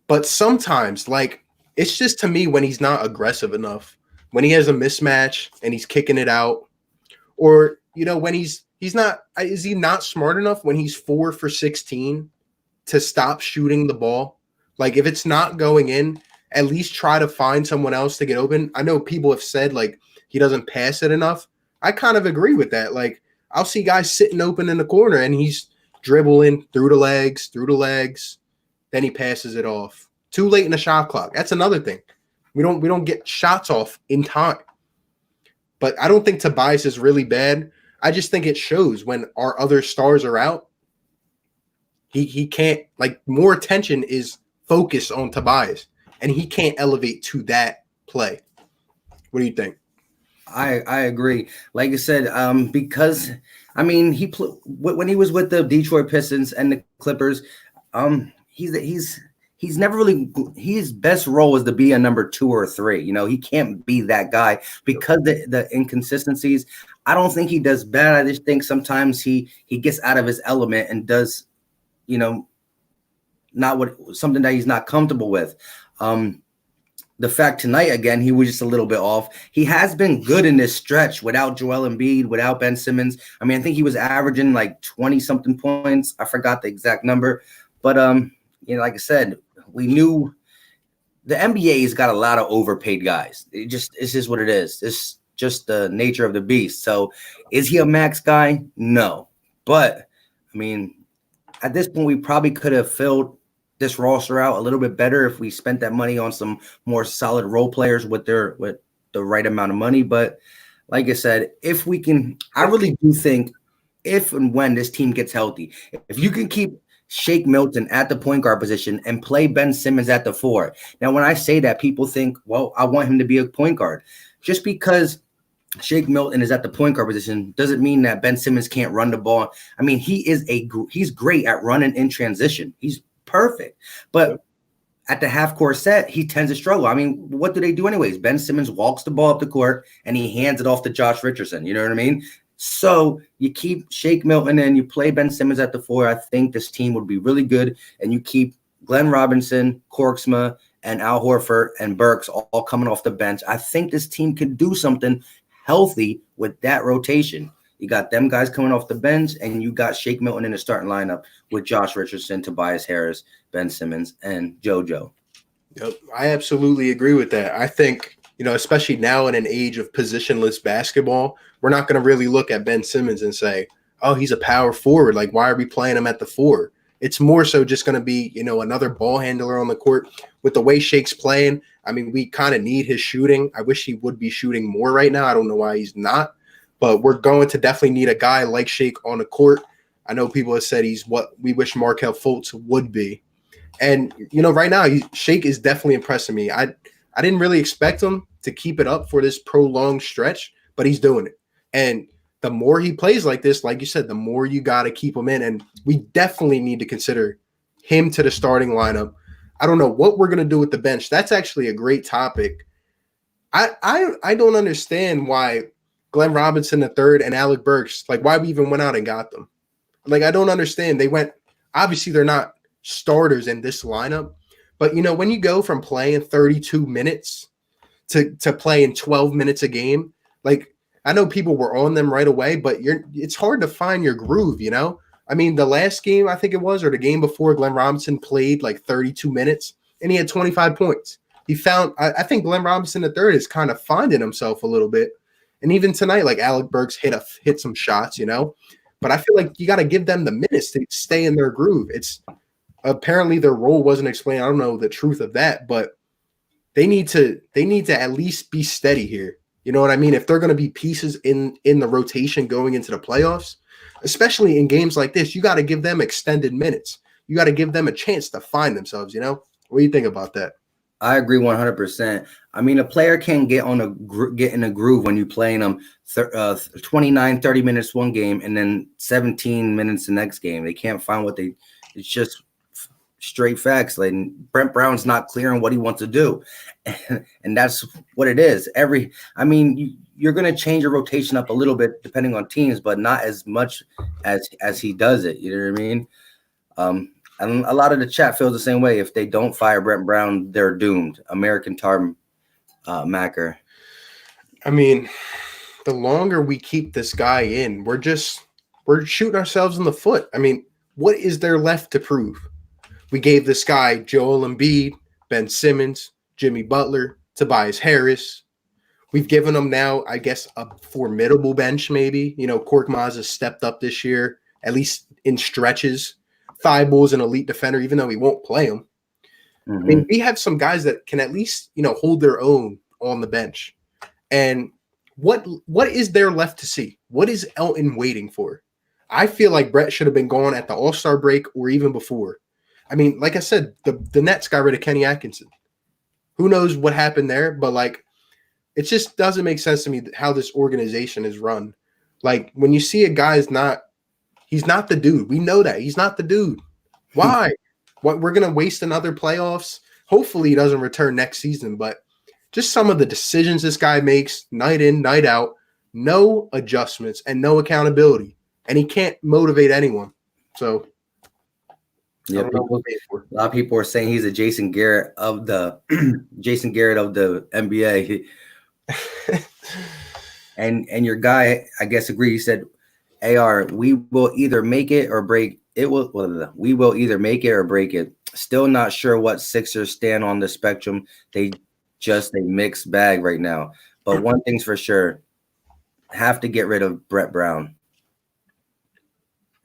But sometimes, like, it's just, to me, when he's not aggressive enough, when he has a mismatch and he's kicking it out, or, when he's not, is he not smart enough when he's 4 for 16 to stop shooting the ball? Like, if it's not going in, at least try to find someone else to get open. I know people have said, like, he doesn't pass it enough. I kind of agree with that. Like, I'll see guys sitting open in the corner and he's dribbling through the legs. Then he passes it off. Too late in the shot clock. That's another thing. We don't get shots off in time. But I don't think Tobias is really bad. I just think it shows when our other stars are out. He can't, like, more attention is focused on Tobias, and he can't elevate to that play. What do you think? I agree. Like I said, because I mean, when he was with the Detroit Pistons and the Clippers, he's never really, his best role is to be a number 2 or 3. He can't be that guy because the inconsistencies. I don't think he does bad. I just think sometimes he gets out of his element and does, something that he's not comfortable with. The fact tonight, again, he was just a little bit off. He has been good in this stretch without Joel Embiid, without Ben Simmons. I mean, I think he was averaging like 20-something points. I forgot the exact number. But, like I said, we knew the NBA's got a lot of overpaid guys. It's just what it is. It's just the nature of the beast. So is he a max guy? No. But, I mean, at this point, we probably could have filled this roster out a little bit better if we spent that money on some more solid role players with the right amount of money. But like I said, if we can, I really do think if and when this team gets healthy, if you can keep Shake Milton at the point guard position and play Ben Simmons at the 4. Now, when I say that, people think, well, I want him to be a point guard. Just because Shake Milton is at the point guard position doesn't mean that Ben Simmons can't run the ball. I mean, he's great at running in transition. He's perfect. But at the half-court set, he tends to struggle. I mean, what do they do anyways? Ben Simmons walks the ball up the court, and he hands it off to Josh Richardson. You know what I mean? So you keep Shake Milton and you play Ben Simmons at the 4. I think this team would be really good. And you keep Glenn Robinson, Korkma, and Al Horford and Burks all coming off the bench. I think this team can do something healthy with that rotation. You got them guys coming off the bench, and you got Shake Milton in the starting lineup with Josh Richardson, Tobias Harris, Ben Simmons, and JoJo. Yep, I absolutely agree with that. I think, especially now in an age of positionless basketball, we're not going to really look at Ben Simmons and say, oh, he's a power forward. Like, why are we playing him at the 4? It's more so just going to be, another ball handler on the court. With the way Shake's playing, I mean, we kind of need his shooting. I wish he would be shooting more right now. I don't know why he's not. But we're going to definitely need a guy like Shake on the court. I know people have said he's what we wish Markelle Fultz would be. And, right now, Shake is definitely impressing me. I didn't really expect him to keep it up for this prolonged stretch, but he's doing it. And the more he plays like this, like you said, the more you got to keep him in. And we definitely need to consider him to the starting lineup. I don't know what we're going to do with the bench. That's actually a great topic. I don't understand why Glenn Robinson III and Alec Burks, why we even went out and got them. I don't understand. Obviously they're not starters in this lineup, but when you go from playing 32 minutes to playing 12 minutes a game, I know people were on them right away, but it's hard to find your groove, I mean, the last game, I think it was, or the game before, Glenn Robinson played 32 minutes and he had 25 points. He found, I think Glenn Robinson III is kind of finding himself a little bit. And even tonight, Alec Burks hit some shots, but I feel like you got to give them the minutes to stay in their groove. It's apparently their role wasn't explained. I don't know the truth of that, but they need to at least be steady here. You know what I mean? If they're going to be pieces in the rotation going into the playoffs, especially in games like this, you got to give them extended minutes. You got to give them a chance to find themselves, What do you think about that? I agree 100%. I mean, a player can't get in a groove when you're playing them 29, 30 minutes one game and then 17 minutes the next game. They can't find it's just straight facts. Brent Brown's not clear on what he wants to do. And that's what it is. You're going to change your rotation up a little bit depending on teams, but not as much as he does it. You know what I mean? And a lot of the chat feels the same way. If they don't fire Brent Brown, they're doomed. American Tar Macker. I mean, the longer we keep this guy in, we're shooting ourselves in the foot. I mean, what is there left to prove? We gave this guy Joel Embiid, Ben Simmons, Jimmy Butler, Tobias Harris. We've given him now, I guess, a formidable bench maybe. Korkmaz has stepped up this year, at least in stretches. Thibault's an elite defender, even though he won't play him. Mm-hmm. I mean, we have some guys that can at least, hold their own on the bench. And what is there left to see? What is Elton waiting for? I feel like Brett should have been gone at the All-Star break or even before. I mean, like I said, the Nets got rid of Kenny Atkinson. Who knows what happened there? But, it just doesn't make sense to me how this organization is run. When you see a guy he's not the dude. We know that. He's not the dude. Why? We're going to waste another playoffs? Hopefully he doesn't return next season, but just some of the decisions this guy makes night in, night out, no adjustments and no accountability. And he can't motivate anyone. So yeah, a lot of people are saying he's a Jason Garrett of the NBA. and your guy, I guess, agreed. He said, AR, we will either make it or break it. We will either make it or break it. Still not sure what Sixers stand on the spectrum. They just a mixed bag right now. But one thing's for sure, have to get rid of Brett Brown.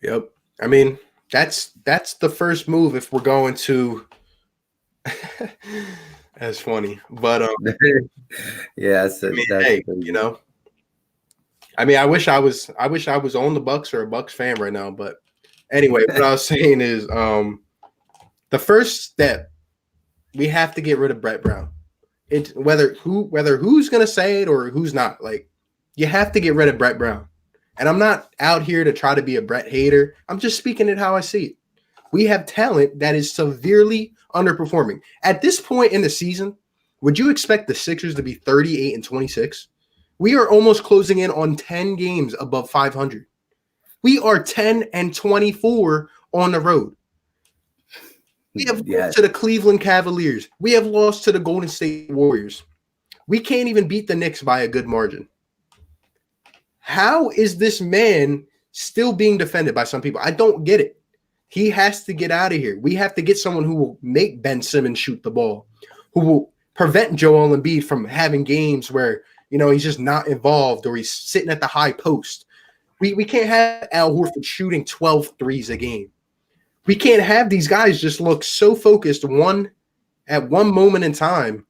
Yep. I mean, that's the first move if we're going to. That's funny, but yeah, hey, I mean, I wish I was on the Bucks or a Bucks fan right now. But anyway, what I was saying is, the first step, we have to get rid of Brett Brown. Whether who's gonna say it or who's not, you have to get rid of Brett Brown. And I'm not out here to try to be a Brett hater. I'm just speaking it how I see it. We have talent that is severely underperforming. At this point in the season, would you expect the Sixers to be 38-26? We are almost closing in on 10 games above 500. We are 10-24 on the road. We have lost to the Cleveland Cavaliers. We have lost to the Golden State Warriors. We can't even beat the Knicks by a good margin. How is this man still being defended by some people? I don't get it. He has to get out of here. We have to get someone who will make Ben Simmons shoot the ball, who will prevent Joel Embiid from having games where, he's just not involved or he's sitting at the high post. We can't have Al Horford shooting 12 threes a game. We can't have these guys just look so focused at one moment in time,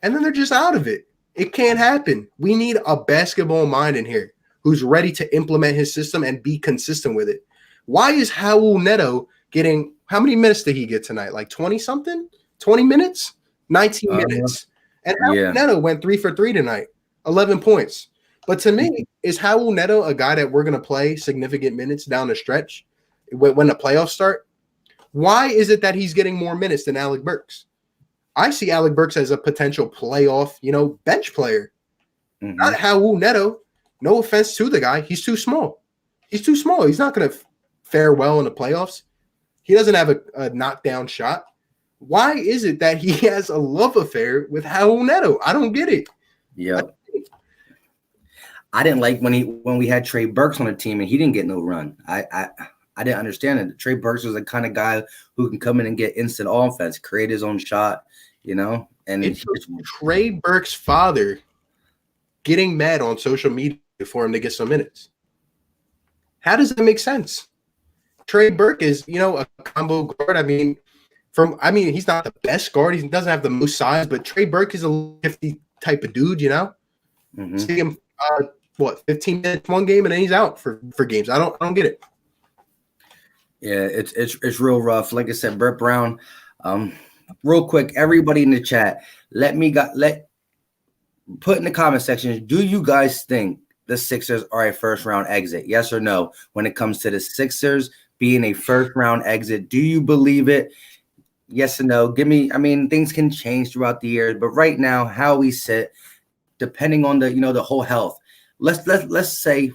and then they're just out of it. It can't happen. We need a basketball mind in here who's ready to implement his system and be consistent with it. Why is Raul Neto getting – how many minutes did he get tonight? Like 20-something? 20 minutes? 19 minutes. And Raul Neto went 3 for 3 tonight, 11 points. But to me, is Raul Neto a guy that we're going to play significant minutes down the stretch when the playoffs start? Why is it that he's getting more minutes than Alec Burks? I see Alec Burks as a potential playoff, bench player. Not Raul Neto. No offense to the guy. He's too small. He's not going to fare well in the playoffs. He doesn't have a knockdown shot. Why is it that he has a love affair with Raul Neto? I don't get it. Yeah. I didn't like when we had Trey Burks on the team and he didn't get no run. I didn't understand it. Trey Burks was the kind of guy who can come in and get instant offense, create his own shot, and it's Trey Burks' father getting mad on social media for him to get some minutes. How does that make sense? Trey Burke is, a combo guard. He's not the best guard. He doesn't have the most size, but Trey Burke is a lifty type of dude, See him 15 minutes one game and then he's out for games. I don't get it. Yeah, it's real rough. Like I said, Burt Brown. Real quick, everybody in the chat, put in the comment section. Do you guys think the Sixers are a first round exit? Yes or no? When it comes to the Sixers being a first round exit, do you believe it? Yes or no? Give me. Things can change throughout the year, but right now, how we sit, depending on the whole health. Let's say,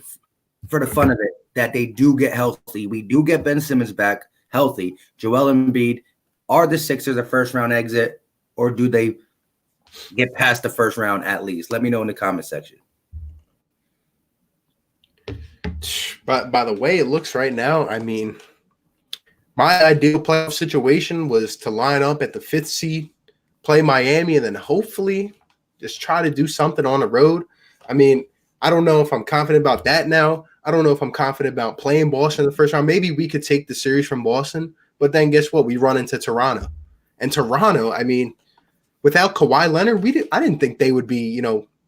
for the fun of it, that they do get healthy. We do get Ben Simmons back healthy. Joel Embiid. Are the Sixers a first round exit, or do they get past the first round at least? Let me know in the comment section. But by the way it looks right now, my ideal playoff situation was to line up at the 5th seed, play Miami, and then hopefully just try to do something on the road. I don't know if I'm confident about that now. I don't know if I'm confident about playing Boston in the first round. Maybe we could take the series from Boston, but then guess what? We run into Toronto. And Toronto, without Kawhi Leonard, I didn't think they would be,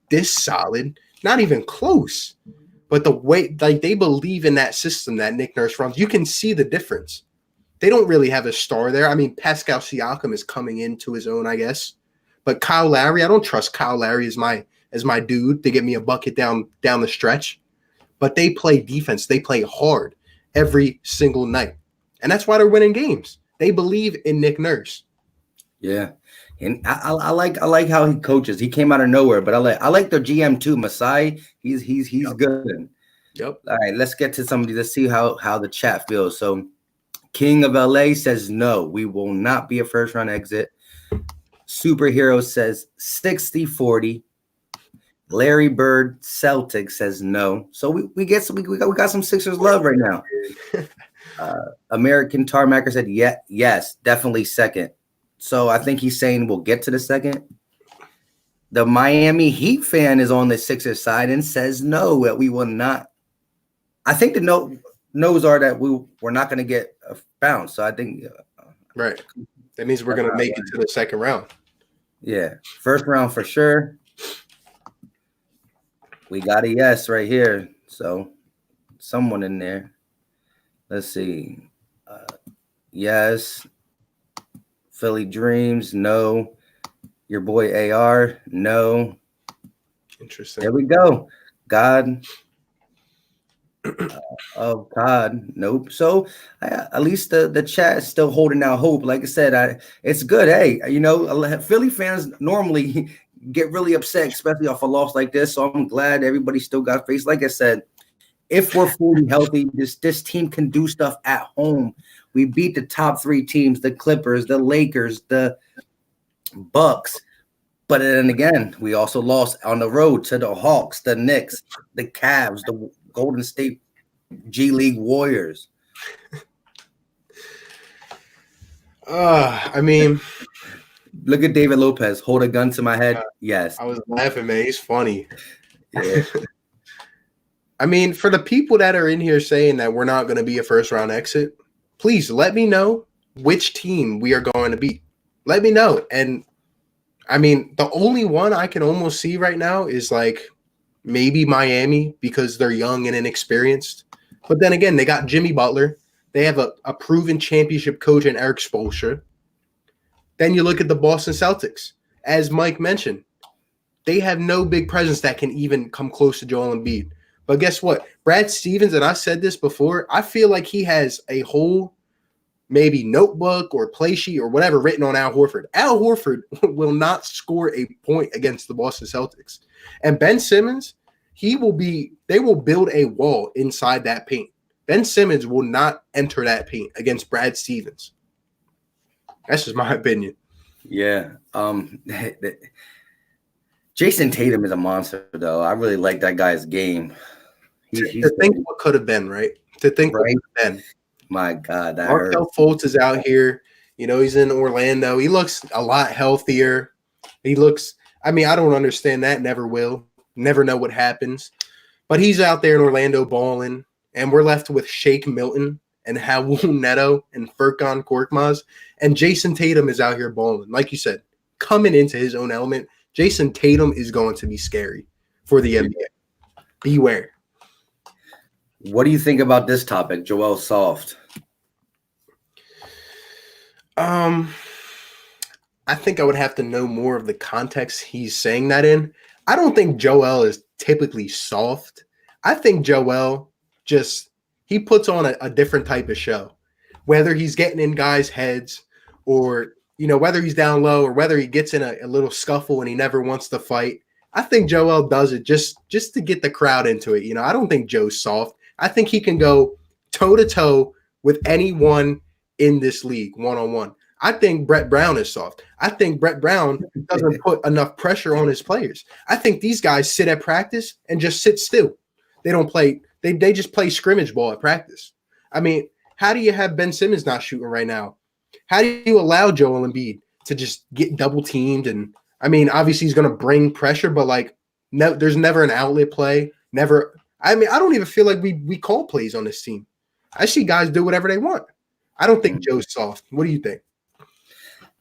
this solid, not even close. But the way they believe in that system that Nick Nurse runs, you can see the difference. They don't really have a star there. Pascal Siakam is coming into his own, I guess. But Kyle Lowry, I don't trust Kyle Lowry as my dude to get me a bucket down the stretch. But they play defense. They play hard every single night. And that's why they're winning games. They believe in Nick Nurse. Yeah. And I like how he coaches. He came out of nowhere, but I like their GM too, Masai. He's good. Yep. All right, let's get to somebody. Let's see how the chat feels. So King of LA says no, we will not be a first round exit. Superhero says 60-40. Larry Bird Celtics says no. So we got some Sixers love right now. American Tarmacker said yes, definitely second. So I think he's saying we'll get to the second. The Miami Heat fan is on the Sixers side and says no, that we will not. I think the no's are that we're not going to get a bounce. So I think right. That means we're going to make it to the second round. Yeah, first round for sure. We got a yes right here. So someone in there. Let's see. Yes. Philly Dreams, no. Your boy AR, no. Interesting. There we go. God. Oh, God. Nope. So at least the chat is still holding out hope. Like I said, it's good. Hey, Philly fans normally get really upset, especially off a loss like this. So I'm glad everybody still got faith. Like I said, if we're fully healthy, this team can do stuff at home. We beat the top 3 teams, the Clippers, the Lakers, the Bucks. But then again, we also lost on the road to the Hawks, the Knicks, the Cavs, the Golden State G League Warriors. Look at David Lopez. Hold a gun to my head. Yes. I was laughing, man. He's funny. Yeah. For the people that are in here saying that we're not going to be a first round exit, please let me know which team we are going to beat. Let me know. And the only one I can almost see right now is maybe Miami because they're young and inexperienced. But then again, they got Jimmy Butler. They have a proven championship coach in Eric Spoelstra. Then you look at the Boston Celtics. As Mike mentioned, they have no big presence that can even come close to Joel Embiid. But guess what? Brad Stevens, and I said this before, I feel like he has a whole maybe notebook or play sheet or whatever written on Al Horford. Al Horford will not score a point against the Boston Celtics. And Ben Simmons, they will build a wall inside that paint. Ben Simmons will not enter that paint against Brad Stevens. That's just my opinion. Yeah. Jason Tatum is a monster, though. I really like that guy's game. To think what could have been, right? To think what could have been. My God, that Markelle Fultz is out here. He's in Orlando. He looks a lot healthier. I don't understand that. Never will. Never know what happens. But he's out there in Orlando balling, and we're left with Shake Milton and Raul Neto and Furkan Korkmaz, and Jason Tatum is out here balling. Like you said, coming into his own element, Jason Tatum is going to be scary for the NBA. Beware. What do you think about this topic, Joel Soft? I think I would have to know more of the context he's saying that in. I don't think Joel is typically soft. I think Joel he puts on a different type of show. Whether he's getting in guys' heads or, whether he's down low or whether he gets in a little scuffle and he never wants to fight. I think Joel does it just to get the crowd into it. I don't think Joe's soft. I think he can go toe-to-toe with anyone in this league one-on-one. I think Brett Brown is soft. I think Brett Brown doesn't put enough pressure on his players. I think these guys sit at practice and just sit still. They don't play. They just play scrimmage ball at practice. I mean, how do you have Ben Simmons not shooting right now? How do you allow Joel Embiid to just get double teamed? And I mean, obviously he's going to bring pressure, but no, there's never an outlet play. Never. I mean, I don't even feel like we call plays on this team. I see guys do whatever they want. I don't think Joe's soft. What do you think?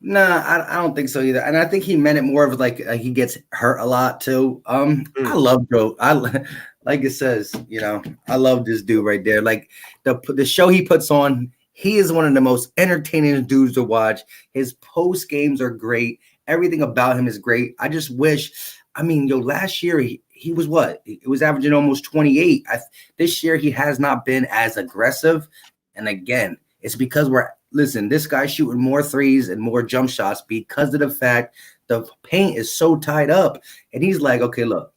Nah, I don't think so either. And I think he meant it more of he gets hurt a lot too. I love Joe. Like it says, I love this dude right there. Like the show he puts on, he is one of the most entertaining dudes to watch. His post games are great. Everything about him is great. I just wish, last year he was what? He was averaging almost 28. This year he has not been as aggressive. And again, it's because this guy's shooting more threes and more jump shots because of the fact the paint is so tied up. And he's like, okay, look,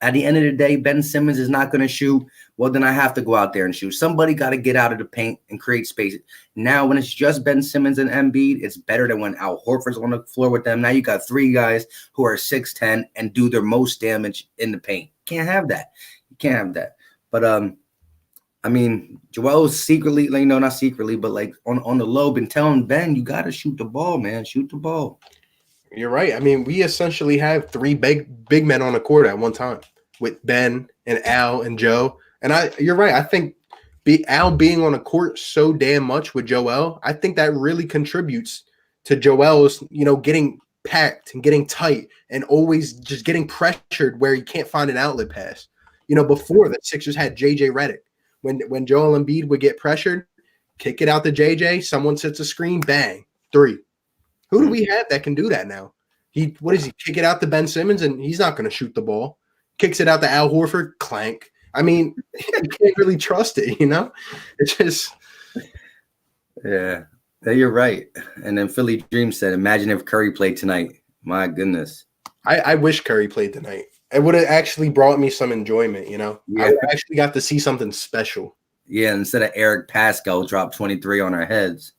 at the end of the day, Ben Simmons is not going to shoot. Well, then I have to go out there and shoot. Somebody got to get out of the paint and create space. Now, when it's just Ben Simmons and Embiid, it's better than when Al Horford's on the floor with them. Now you got three guys who are 6'10" and do their most damage in the paint. Can't have that. You can't have that. But Joel's secretly, not secretly, but on the low, been telling Ben, you got to shoot the ball, man. Shoot the ball. You're right. I mean, we essentially have three big men on the court at one time with Ben and Al and Joe. And you're right. I think Al being on the court so damn much with Joel, I think that really contributes to Joel's, getting packed and getting tight and always just getting pressured where he can't find an outlet pass. Before the Sixers had JJ Redick. When Joel Embiid would get pressured, kick it out to JJ, someone sets a screen, bang, three. Who do we have that can do that now? Kick it out to Ben Simmons, and he's not going to shoot the ball. Kicks it out to Al Horford, clank. I mean, you can't really trust it, It's just. Yeah, you're right. And then Philly Dream said, imagine if Curry played tonight. My goodness. I wish Curry played tonight. It would have actually brought me some enjoyment, Yeah. I actually got to see something special. Yeah, instead of Eric Pascal dropped 23 on our heads.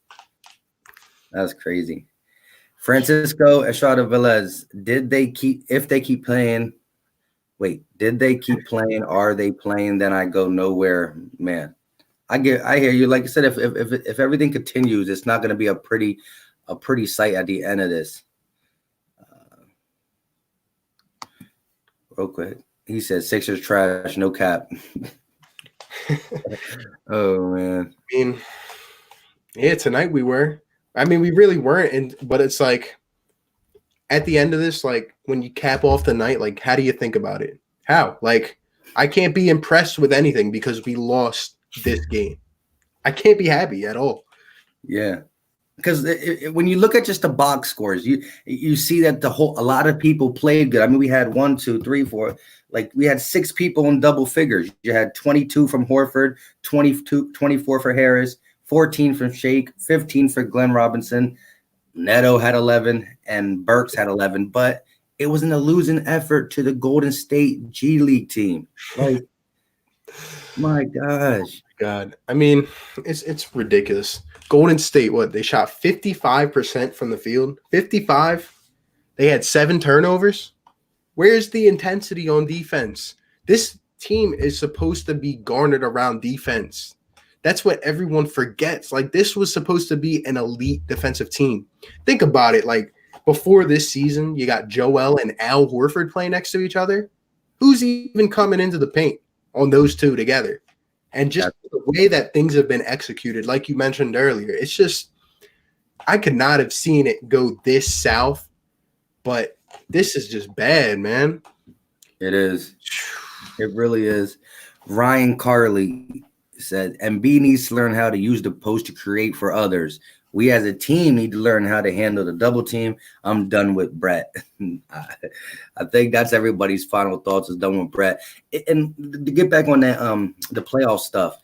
That's crazy. Francisco Estrada Velez, did they keep playing? Are they playing? Then I go nowhere, man. I hear you. Like I said, if everything continues, it's not going to be a pretty sight at the end of this. Real quick, he said Sixers trash, no cap. Oh man. Tonight we were. We really weren't, but it's like at the end of this, when you cap off the night, how do you think about it? How? I can't be impressed with anything because we lost this game. I can't be happy at all. Yeah. Because when you look at just the box scores, you see that a lot of people played good. I mean, we had 1, 2, 3, 4, like we had 6 people in double figures. You had 22 from Horford, 24 for Harris, 14 from Shake, 15 for Glenn Robinson. Neto had 11 and Burks had 11, but it wasn't a losing effort to the Golden State G League team. Like, my gosh. God, I mean, it's ridiculous. Golden State, what, they shot 55% from the field? 55? They had 7 turnovers? Where's the intensity on defense? This team is supposed to be garnered around defense. That's what everyone forgets. Like, this was supposed to be an elite defensive team. Think about it. Like, before this season, you got Joel and Al Horford playing next to each other. Who's even coming into the paint on those two together? And just the way that things have been executed, like you mentioned earlier, it's just, I could not have seen it go this south, but this is just bad, man. It is. It really is. Ryan Carley said, Embiid needs to learn how to use the post to create for others. We as a team need to learn how to handle the double team. I'm done with Brett. I think that's everybody's final thoughts is done with Brett. And to get back on that, the playoff stuff,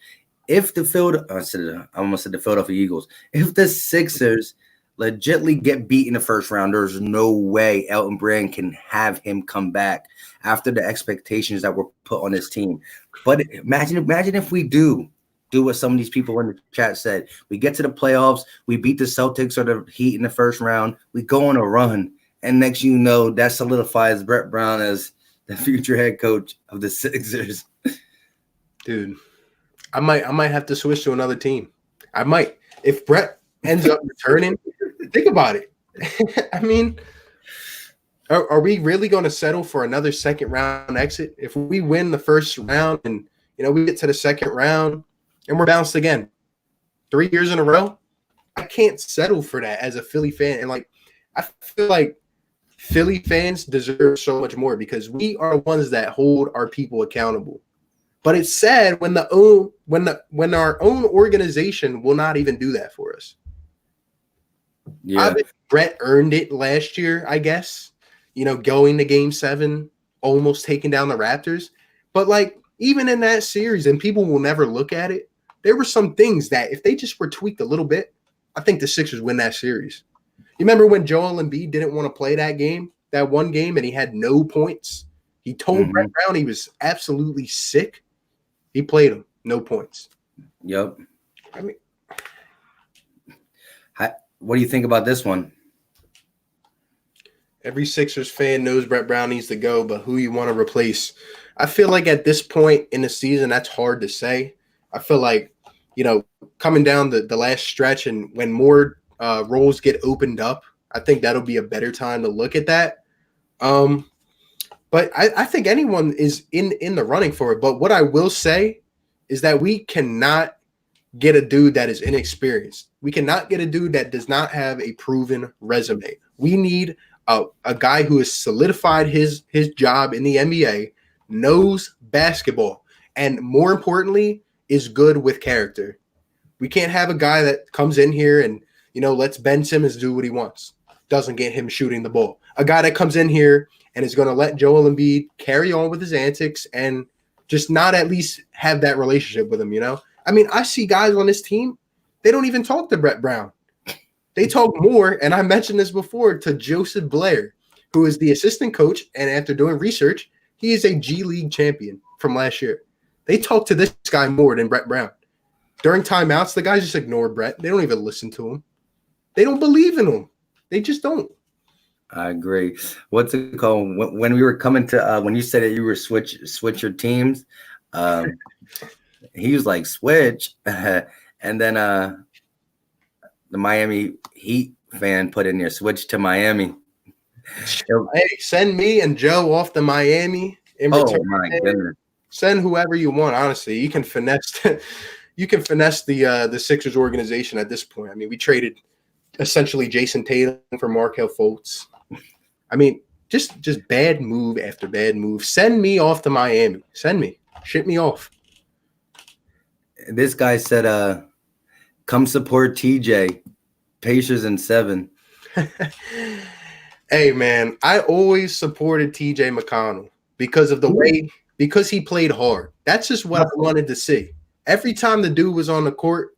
if the I almost said the Philadelphia Eagles, if the Sixers legitly get beat in the first round, there's no way Elton Brand can have him come back after the expectations that were put on this team. But imagine if we do what some of these people in the chat said. We get to the playoffs, we beat the Celtics or the Heat in the first round, we go on a run, and next you know that solidifies Brett Brown as the future head coach of the Sixers. Dude, I might have to switch to another team. I might. If Brett ends up returning, think about it. I mean, are we really going to settle for another second round exit? If we win the first round and we get to the second round and we're bounced again 3 years in a row, I can't settle for that as a Philly fan. And I feel like Philly fans deserve so much more because we are the ones that hold our people accountable. But it's sad when our own organization will not even do that for us. Yeah, Brett earned it last year, I guess. Going to Game 7, almost taking down the Raptors. But even in that series, and people will never look at it, there were some things that if they just were tweaked a little bit, I think the Sixers win that series. You remember when Joel Embiid didn't want to play that one game, and he had no points? He told Brett Brown he was absolutely sick. He played him, no points. Yep. I mean, what do you think about this one? Every Sixers fan knows Brett Brown needs to go, but who you want to replace? I feel like at this point in the season, that's hard to say. I feel like, coming down the last stretch and when more roles get opened up, I think that'll be a better time to look at that. But I think anyone is in the running for it. But what I will say is that we cannot get a dude that is inexperienced. We cannot get a dude that does not have a proven resume. We need a guy who has solidified his job in the NBA, knows basketball, and more importantly, is good with character. We can't have a guy that comes in here and, lets Ben Simmons do what he wants. Doesn't get him shooting the ball. A guy that comes in here and is going to let Joel Embiid carry on with his antics and just not at least have that relationship with him, I mean, I see guys on this team, they don't even talk to Brett Brown. They talk more, and I mentioned this before, to Joseph Blair, who is the assistant coach, and after doing research, he is a G League champion from last year. They talk to this guy more than Brett Brown. During timeouts, the guys just ignore Brett. They don't even listen to him. They don't believe in him. They just don't. I agree. What's it called? When we were coming to when you said that you were switch your teams, he was like switch, and then the Miami Heat fan put in there switch to Miami. Hey, send me and Joe off to Miami in return. Oh my goodness. Send whoever you want. Honestly, you can finesse. You can finesse the Sixers organization at this point. I mean, we traded essentially Jason Tatum for Markelle Fultz. I mean, just bad move after bad move. Send me off to Miami. Send me. Ship me off. This guy said, Come support TJ. Pacers in 7. Hey, man, I always supported TJ McConnell because of the way – because he played hard. That's just what I wanted to see. Every time the dude was on the court,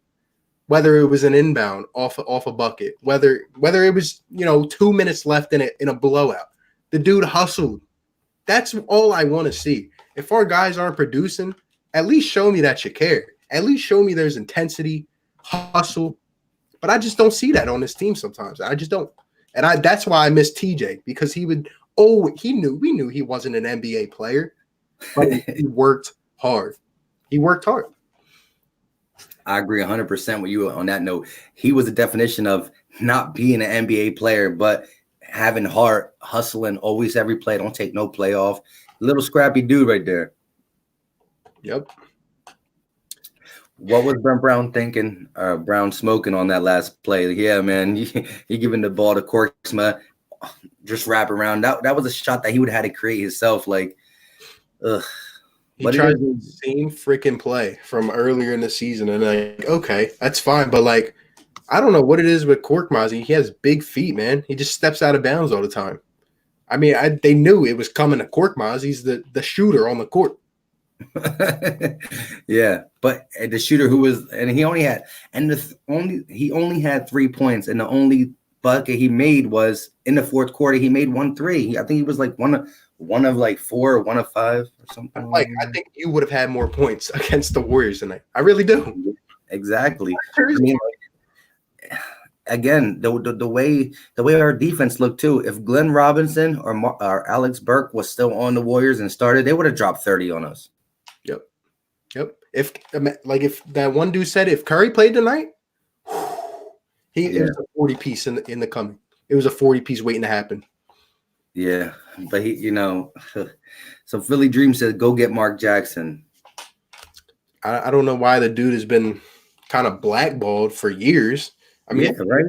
whether it was an inbound off a bucket, whether it was 2 minutes left in a blowout, the dude hustled. That's all I want to see. If our guys aren't producing, at least show me that you care. At least show me there's intensity, hustle. But I just don't see that on this team sometimes. I just don't. And that's why I miss TJ, because we knew he wasn't an NBA player, but he worked hard. He worked hard. I agree 100% with you on that note. He was the definition of not being an NBA player, but having heart, hustling, always every play, don't take no play off. Little scrappy dude right there. Yep. What was Brent Brown thinking? Brown smoking on that last play? Yeah, man, he giving the ball to Korkma, just wrap around. That was a shot that he would have had to create himself. Like, ugh. He tried the same freaking play from earlier in the season, and okay, that's fine, but I don't know what it is with Korkmaz. He has big feet, man. He just steps out of bounds all the time. I mean, they knew it was coming to Korkmaz. He's the shooter on the court. Yeah, but the shooter he only had 3 points, and the only bucket he made was in the fourth quarter. He made 1 3. I think he was one of 4 or 1 of 5 or something. I think you would have had more points against the Warriors tonight. I really do. Exactly. I mean, again, the way our defense looked too. If Glenn Robinson or Alex Burke was still on the Warriors and started, they would have dropped 30 on us. Yep. If that one dude said if Curry played tonight, it was a 40 piece in the coming. It was a 40 piece waiting to happen. Yeah, but so Philly Dream said go get Mark Jackson. I don't know why the dude has been kind of blackballed for years. I mean, yeah, right.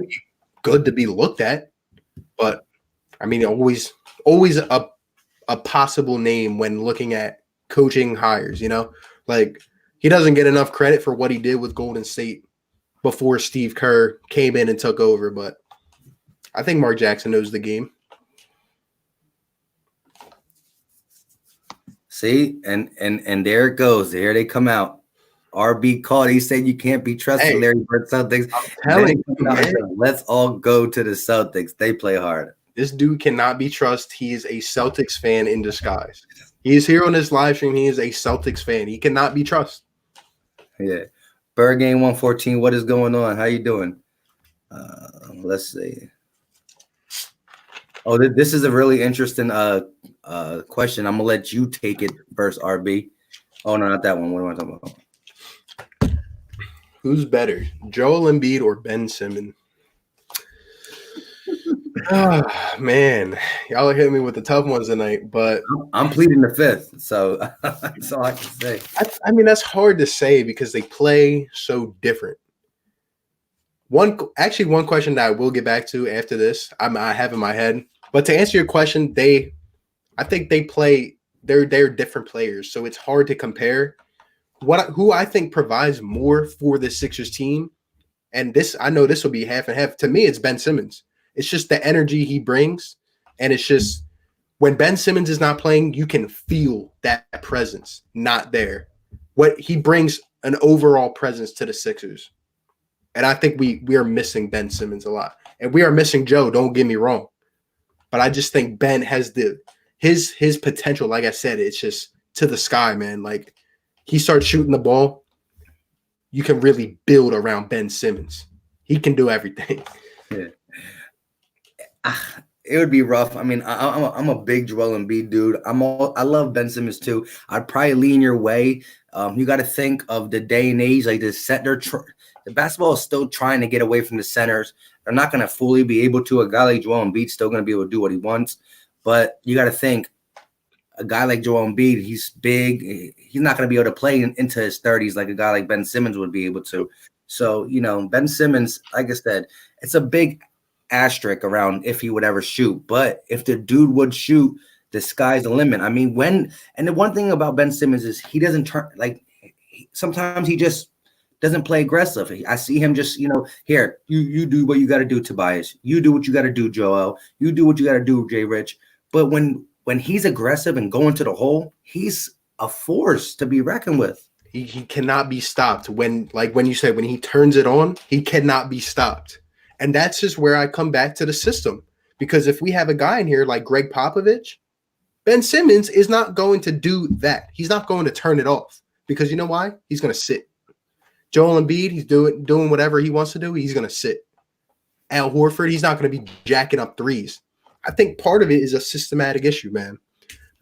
Good to be looked at, but I mean, always a possible name when looking at coaching hires. He doesn't get enough credit for what he did with Golden State before Steve Kerr came in and took over. But I think Mark Jackson knows the game. See, and there it goes. There they come out. RB called. He said you can't be trusted, Larry Bird Celtics. Let's all go to the Celtics. They play hard. This dude cannot be trusted. He is a Celtics fan in disguise. He is here on this live stream. He is a Celtics fan. He cannot be trusted. Yeah. Bird Game 114. What is going on? How you doing? Let's see. Oh, this is a really interesting question. I'm gonna let you take it first, RB. Oh no, not that one. What am I talking about? Who's better, Joel Embiid or Ben Simmons? Oh, man, y'all are hitting me with the tough ones tonight, but I'm pleading the fifth, so that's all I can say. I mean, that's hard to say because they play so different. One question that I will get back to after this, I have in my head. But to answer your question, I think they play. They're different players, so it's hard to compare. Who I think provides more for the Sixers team, and I know this will be half and half. To me, it's Ben Simmons. It's just the energy he brings, and it's just when Ben Simmons is not playing, you can feel that presence not there. What he brings an overall presence to the Sixers, and I think we are missing Ben Simmons a lot, and we are missing Joe. Don't get me wrong, but I just think Ben has his potential. Like I said, it's just to the sky, man. Like he starts shooting the ball, you can really build around Ben Simmons. He can do everything. Yeah. It would be rough. I mean, I'm a big Joel Embiid dude. I love Ben Simmons too. I'd probably lean your way. You got to think of the day and age. Like the basketball is still trying to get away from the centers. They're not going to fully be able to. A guy like Joel Embiid's still going to be able to do what he wants. But you got to think, a guy like Joel Embiid, he's big. He's not going to be able to play into his 30s like a guy like Ben Simmons would be able to. So, Ben Simmons, like I said, it's a big asterisk around if he would ever shoot. But if the dude would shoot, the sky's the limit. I mean, and the one thing about Ben Simmons is he doesn't turn, sometimes he just doesn't play aggressive. I see him just, here, you do what you got to do, Tobias. You do what you got to do, Joel. You do what you got to do, Jay Rich. But when he's aggressive and going to the hole, he's a force to be reckoned with. He cannot be stopped. When you said, when he turns it on, he cannot be stopped. And that's just where I come back to the system. Because if we have a guy in here like Greg Popovich, Ben Simmons is not going to do that. He's not going to turn it off. Because you know why? He's going to sit. Joel Embiid, he's doing whatever he wants to do. He's going to sit. Al Horford, he's not going to be jacking up threes. I think part of it is a systematic issue, man.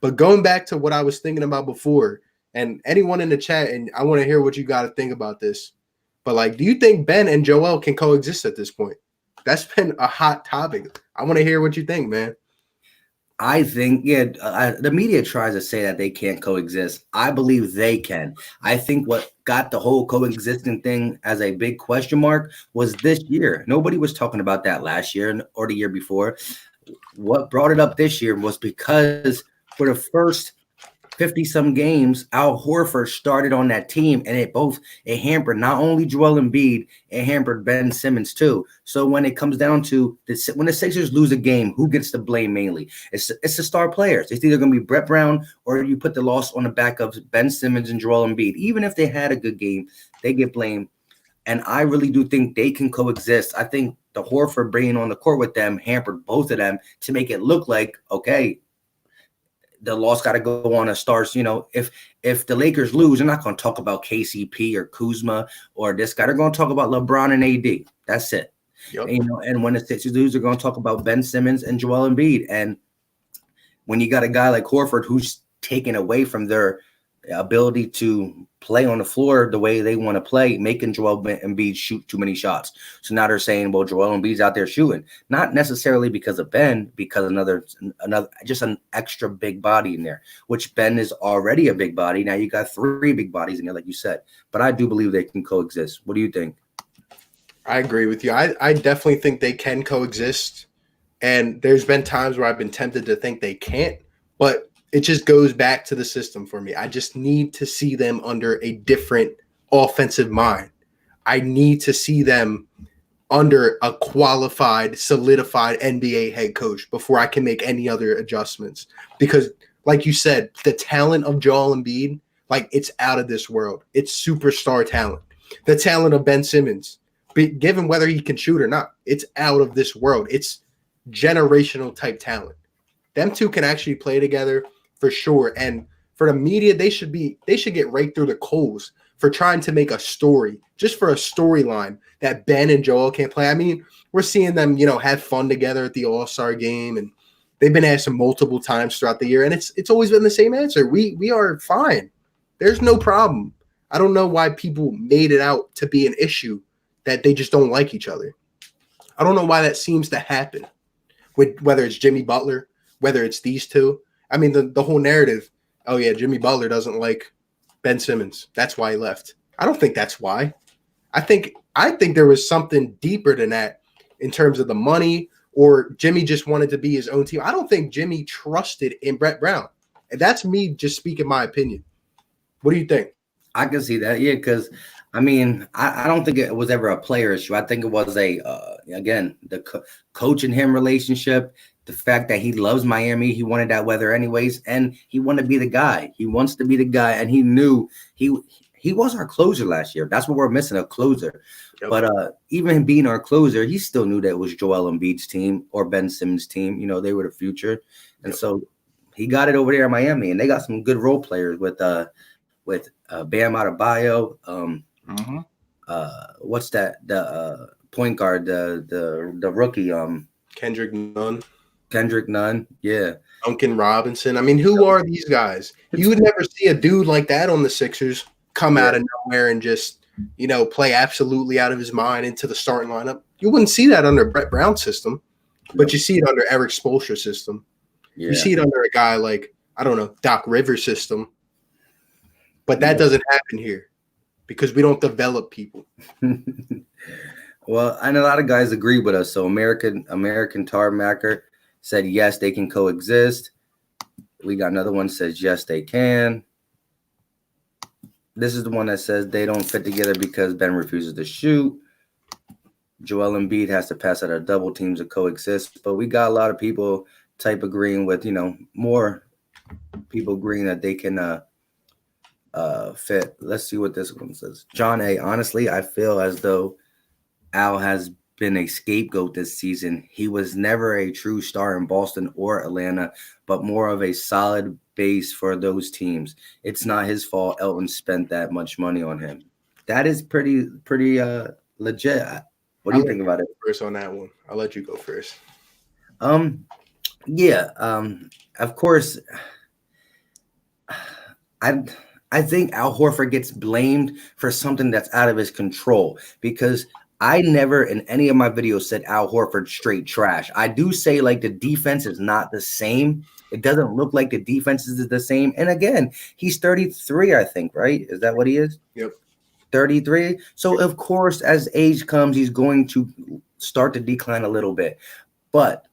But going back to what I was thinking about before, and anyone in the chat, and I want to hear what you got to think about this. But, like, do you think Ben and Joel can coexist at this point? That's been a hot topic. I want to hear what you think, man. I think, the media tries to say that they can't coexist. I believe they can. I think what got the whole coexisting thing as a big question mark was this year. Nobody was talking about that last year or the year before. What brought it up this year was because for the first 50-some games, Al Horford started on that team, and it hampered not only Joel Embiid, it hampered Ben Simmons too. So when it comes down to when the Sixers lose a game, who gets the blame mainly? It's the star players. It's either going to be Brett Brown or you put the loss on the back of Ben Simmons and Joel Embiid. Even if they had a good game, they get blamed. And I really do think they can coexist. I think the Horford bringing on the court with them hampered both of them to make it look like, okay, the loss got to go on a stars. If the Lakers lose, they're not going to talk about KCP or Kuzma or this guy. They're going to talk about LeBron and AD. That's it. Yep. And when the Sixers lose, they're going to talk about Ben Simmons and Joel Embiid. And when you got a guy like Horford who's taken away from their ability to play on the floor the way they want to play, making Joel Embiid shoot too many shots. So now they're saying, well, Joel Embiid's out there shooting, not necessarily because of Ben, because another just an extra big body in there, which Ben is already a big body. Now you got 3 big bodies in there, like you said. But I do believe they can coexist. What do you think? I agree with you. I definitely think they can coexist. And there's been times where I've been tempted to think they can't, but it just goes back to the system for me. I just need to see them under a different offensive mind. I need to see them under a qualified, solidified NBA head coach before I can make any other adjustments. Because, like you said, the talent of Joel Embiid, like, it's out of this world. It's superstar talent. The talent of Ben Simmons, given whether he can shoot or not, it's out of this world. It's generational type talent. Them two can actually play together for sure. And for the media, they should get right through the coals for trying to make a story, just for a storyline that Ben and Joel can't play. I mean, we're seeing them, have fun together at the All-Star game, and they've been asked multiple times throughout the year, and it's always been the same answer. We are fine. There's no problem. I don't know why people made it out to be an issue that they just don't like each other. I don't know why that seems to happen, with whether it's Jimmy Butler, whether it's these two. I mean, the whole narrative, oh, yeah, Jimmy Butler doesn't like Ben Simmons. That's why he left. I don't think that's why. I think there was something deeper than that in terms of the money, or Jimmy just wanted to be his own team. I don't think Jimmy trusted in Brett Brown. And that's me just speaking my opinion. What do you think? I can see that, yeah, because, I mean, I don't think it was ever a player issue. I think it was the coach and him relationship. The fact that he loves Miami, he wanted that weather anyways, and he wanted to be the guy. He wants to be the guy, and he knew he was our closer last year. That's what we're missing, a closer. Yep. But even him being our closer, he still knew that it was Joel Embiid's team or Ben Simmons' team. They were the future, and so he got it over there in Miami, and they got some good role players with Bam Adebayo. What's that? The point guard, the rookie, Kendrick Nunn, yeah. Duncan Robinson. I mean, who are these guys? You would never see a dude like that on the Sixers come out of nowhere and just, play absolutely out of his mind into the starting lineup. You wouldn't see that under Brett Brown's system, but you see it under Eric Spoelstra's system. Yeah. You see it under a guy like, I don't know, Doc Rivers' system. But that doesn't happen here because we don't develop people. Well, and a lot of guys agree with us. So American Tarmacker said, yes, they can coexist. We got another one says, yes, they can. This is the one that says they don't fit together because Ben refuses to shoot. Joel Embiid has to pass out of double teams to coexist. But we got a lot of people type agreeing with, more people agreeing that they can fit. Let's see what this one says. John A. Honestly, I feel as though Al has been a scapegoat this season. He was never a true star in Boston or Atlanta, but more of a solid base for those teams. It's not his fault Elton spent that much money on him. That is pretty legit. What do you think about it? First on that one. I'll let you go first. Yeah. Of course, I think Al Horford gets blamed for something that's out of his control, because I never in any of my videos said Al Horford straight trash. I do say like the defense is not the same. It doesn't look like the defense is the same. And again, he's 33, I think, right? Is that what he is? Yep. 33. So of course, as age comes, he's going to start to decline a little bit. But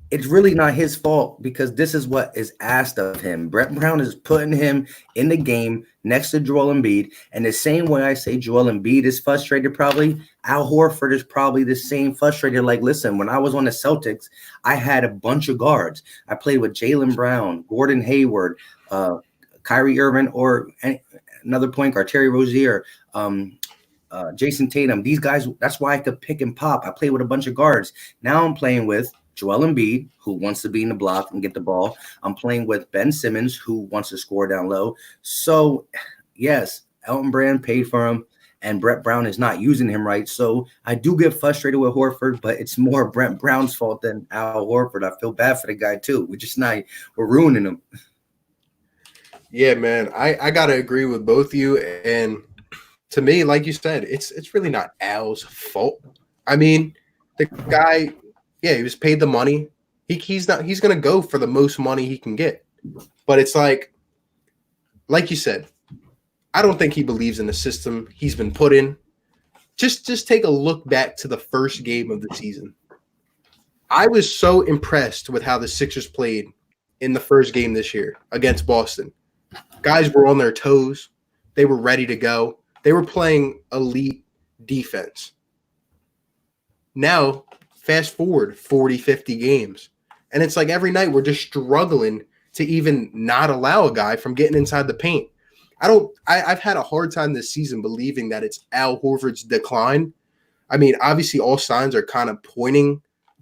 it's really not his fault, because this is what is asked of him. Brett Brown is putting him in the game next to Joel Embiid. And the same way I say Joel Embiid is frustrated, probably Al Horford is probably the same frustrated. Like, listen, when I was on the Celtics, I had a bunch of guards. I played with Jaylen Brown, Gordon Hayward, Kyrie Irving, or another point guard, Terry Rozier, Jason Tatum. These guys, that's why I could pick and pop. I played with a bunch of guards. Now I'm playing with Joel Embiid, who wants to be in the block and get the ball. I'm playing with Ben Simmons, who wants to score down low. So, yes, Elton Brand paid for him, and Brett Brown is not using him right. So I do get frustrated with Horford, but it's more Brett Brown's fault than Al Horford. I feel bad for the guy too. We're ruining him. Yeah, man, I gotta agree with both of you. And to me, like you said, it's really not Al's fault. I mean, the guy. Yeah, he was paid the money. He's going to go for the most money he can get. But it's like you said, I don't think he believes in the system he's been put in. Just take a look back to the first game of the season. I was so impressed with how the Sixers played in the first game this year against Boston. Guys were on their toes. They were ready to go. They were playing elite defense. Now, fast forward 40, 50 games. And it's like every night we're just struggling to even not allow a guy from getting inside the paint. I've had a hard time this season believing that it's Al Horford's decline. I mean, obviously all signs are kind of pointing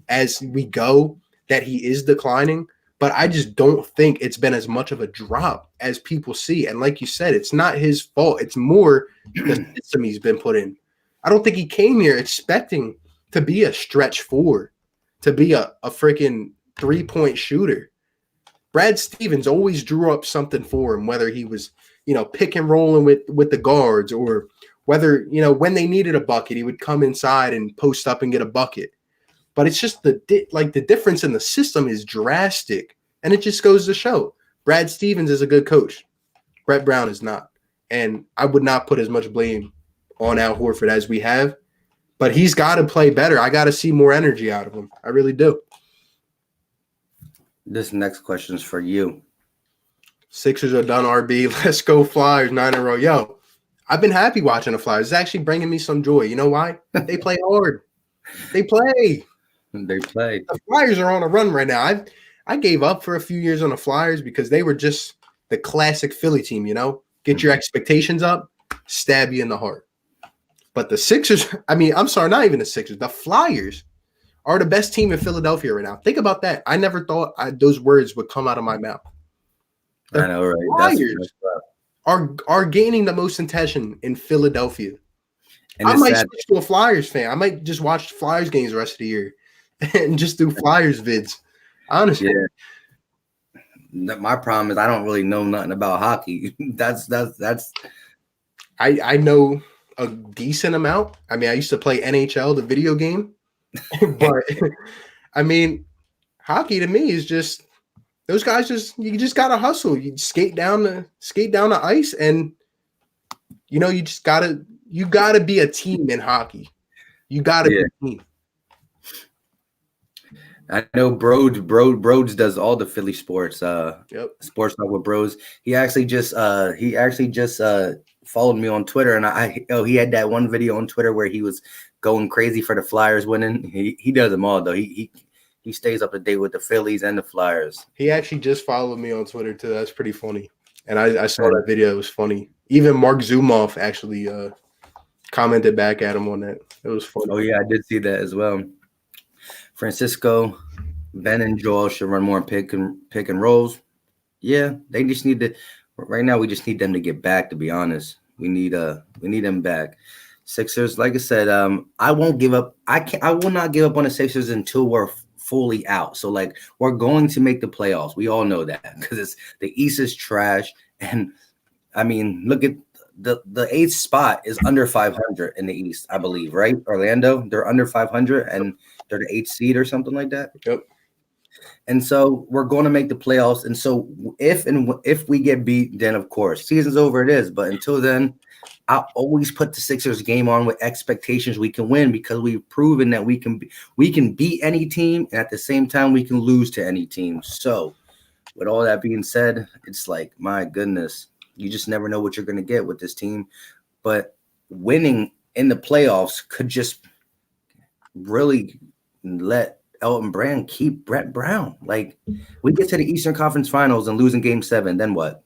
as we go that he is declining, but I just don't think it's been as much of a drop as people see. And like you said, it's not his fault. It's more the system he's been put in. I don't think he came here expecting to be a stretch four, to be a freaking 3-point shooter. Brad Stevens always drew up something for him, whether he was, pick and rolling with the guards, or whether, when they needed a bucket, he would come inside and post up and get a bucket. But it's just the difference in the system is drastic. And it just goes to show Brad Stevens is a good coach. Brett Brown is not. And I would not put as much blame on Al Horford as we have. But he's got to play better. I got to see more energy out of him. I really do. This next question is for you. Sixers are done, RB. Let's go Flyers, 9 in a row. Yo, I've been happy watching the Flyers. It's actually bringing me some joy. You know why? They play hard. They play. They play. The Flyers are on a run right now. I gave up for a few years on the Flyers because they were just the classic Philly team, Get your expectations up, stab you in the heart. But the Sixers, I'm sorry, not even the Sixers. The Flyers are the best team in Philadelphia right now. Think about that. I never thought those words would come out of my mouth. I know, right? Flyers are gaining the most attention in Philadelphia. And I might switch to a Flyers fan. I might just watch Flyers games the rest of the year and just do Flyers vids. Honestly. Yeah. My problem is I don't really know nothing about hockey. That's I know a decent amount. I used to play NHL, the video game. But hockey to me is just those guys you just gotta hustle. You skate down the ice, and you gotta be a team in hockey. You gotta be a team. I know Brodes does all the Philly sports. Yep. Sports talk with Bros. He actually just followed me on Twitter, and he had that one video on Twitter where he was going crazy for the Flyers winning. He does them all though. He stays up to date with the Phillies and the Flyers. He actually just followed me on Twitter too. That's pretty funny. And I saw that video. It was funny. Even Mark Zumoff actually commented back at him on that. It was funny. Oh yeah, I did see that as well. Francisco, Ben, and Joel should run more pick and rolls. Yeah, they just need to. Right now, we just need them to get back. To be honest, we need them back. Sixers, like I said, I won't give up. I will not give up on the Sixers until we're fully out. So like we're going to make the playoffs. We all know that because the East is trash. And I mean, look at the eighth spot is under 500 in the East, I believe, right? Orlando, they're under 500 and they're the eighth seed or something like that. Yep. And so we're going to make the playoffs. And so if we get beat, then of course season's over. It is. But until then, I always put the Sixers game on with expectations we can win because we've proven that we can beat any team, and at the same time we can lose to any team. So with all that being said, it's like, my goodness, you just never know what you're going to get with this team. But winning in the playoffs could just really let Elton Brand keep Brett Brown. Like, we get to the Eastern Conference Finals and losing Game 7, then what?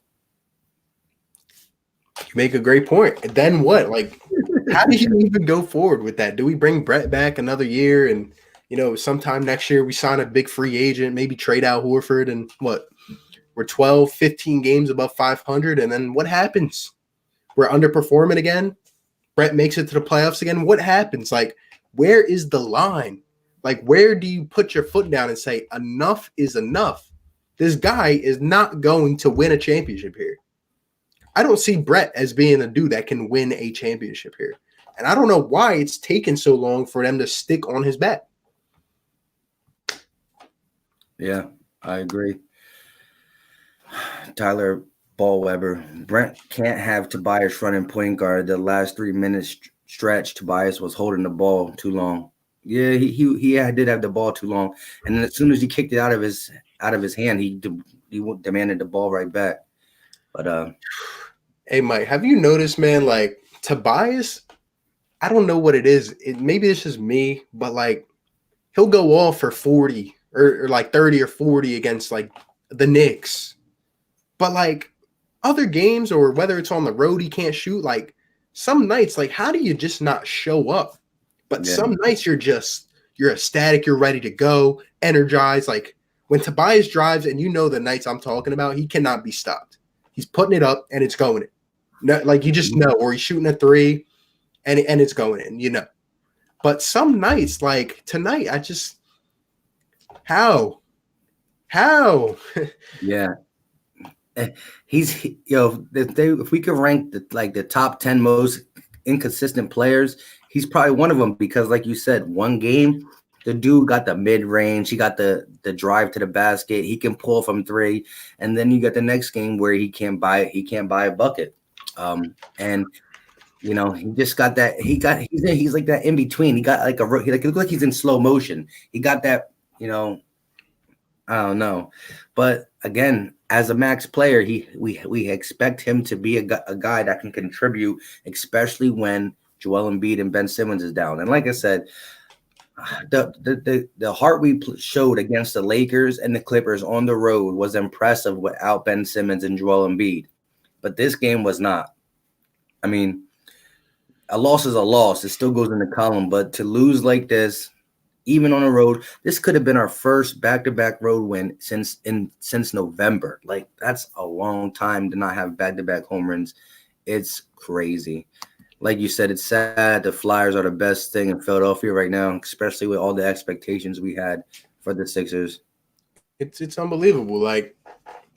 You make a great point. Then what? Like, how do you even go forward with that? Do we bring Brett back another year and, sometime next year we sign a big free agent, maybe trade out Horford, and what? We're 12, 15 games above 500, and then what happens? We're underperforming again? Brett makes it to the playoffs again? What happens? Like, where is the line? Like, where do you put your foot down and say, enough is enough? This guy is not going to win a championship here. I don't see Brett as being a dude that can win a championship here. And I don't know why it's taken so long for them to stick on his back. Yeah, I agree. Tyler Ballweber. Brent can't have Tobias running point guard. The last 3 minutes stretch, Tobias was holding the ball too long. Yeah, he did have the ball too long. And then as soon as he kicked it out of his hand, he demanded the ball right back. But hey, Mike, have you noticed, man, like Tobias, I don't know what it is. Maybe it's just me, but like he'll go off for 40 or like 30 or 40 against like the Knicks. But like other games, or whether it's on the road, he can't shoot. Like some nights, like how do you just not show up? But some nights you're ecstatic, you're ready to go, energized. Like when Tobias drives, and the nights I'm talking about, he cannot be stopped. He's putting it up and it's going in. No, like you just know, or he's shooting a three and it's going in, But some nights, like tonight, I just how? Yeah. If we could rank the top 10 most inconsistent players, he's probably one of them because, like you said, one game, the dude got the mid-range, he got the drive to the basket, he can pull from three, and then you got the next game where he can't buy a bucket. And he just got that. He's like that in between. He got like it looks like he's in slow motion. He got that. I don't know, but again, as a max player, we expect him to be a guy that can contribute, especially when Joel Embiid and Ben Simmons is down. And like I said, the heart we showed against the Lakers and the Clippers on the road was impressive without Ben Simmons and Joel Embiid, but this game was not. I mean, a loss is a loss. It still goes in the column, but to lose like this, even on the road, this could have been our first back-to-back road win since November. Like, that's a long time to not have back-to-back home runs. It's crazy. Like you said, it's sad. The Flyers are the best thing in Philadelphia right now, especially with all the expectations we had for the Sixers. It's unbelievable. Like,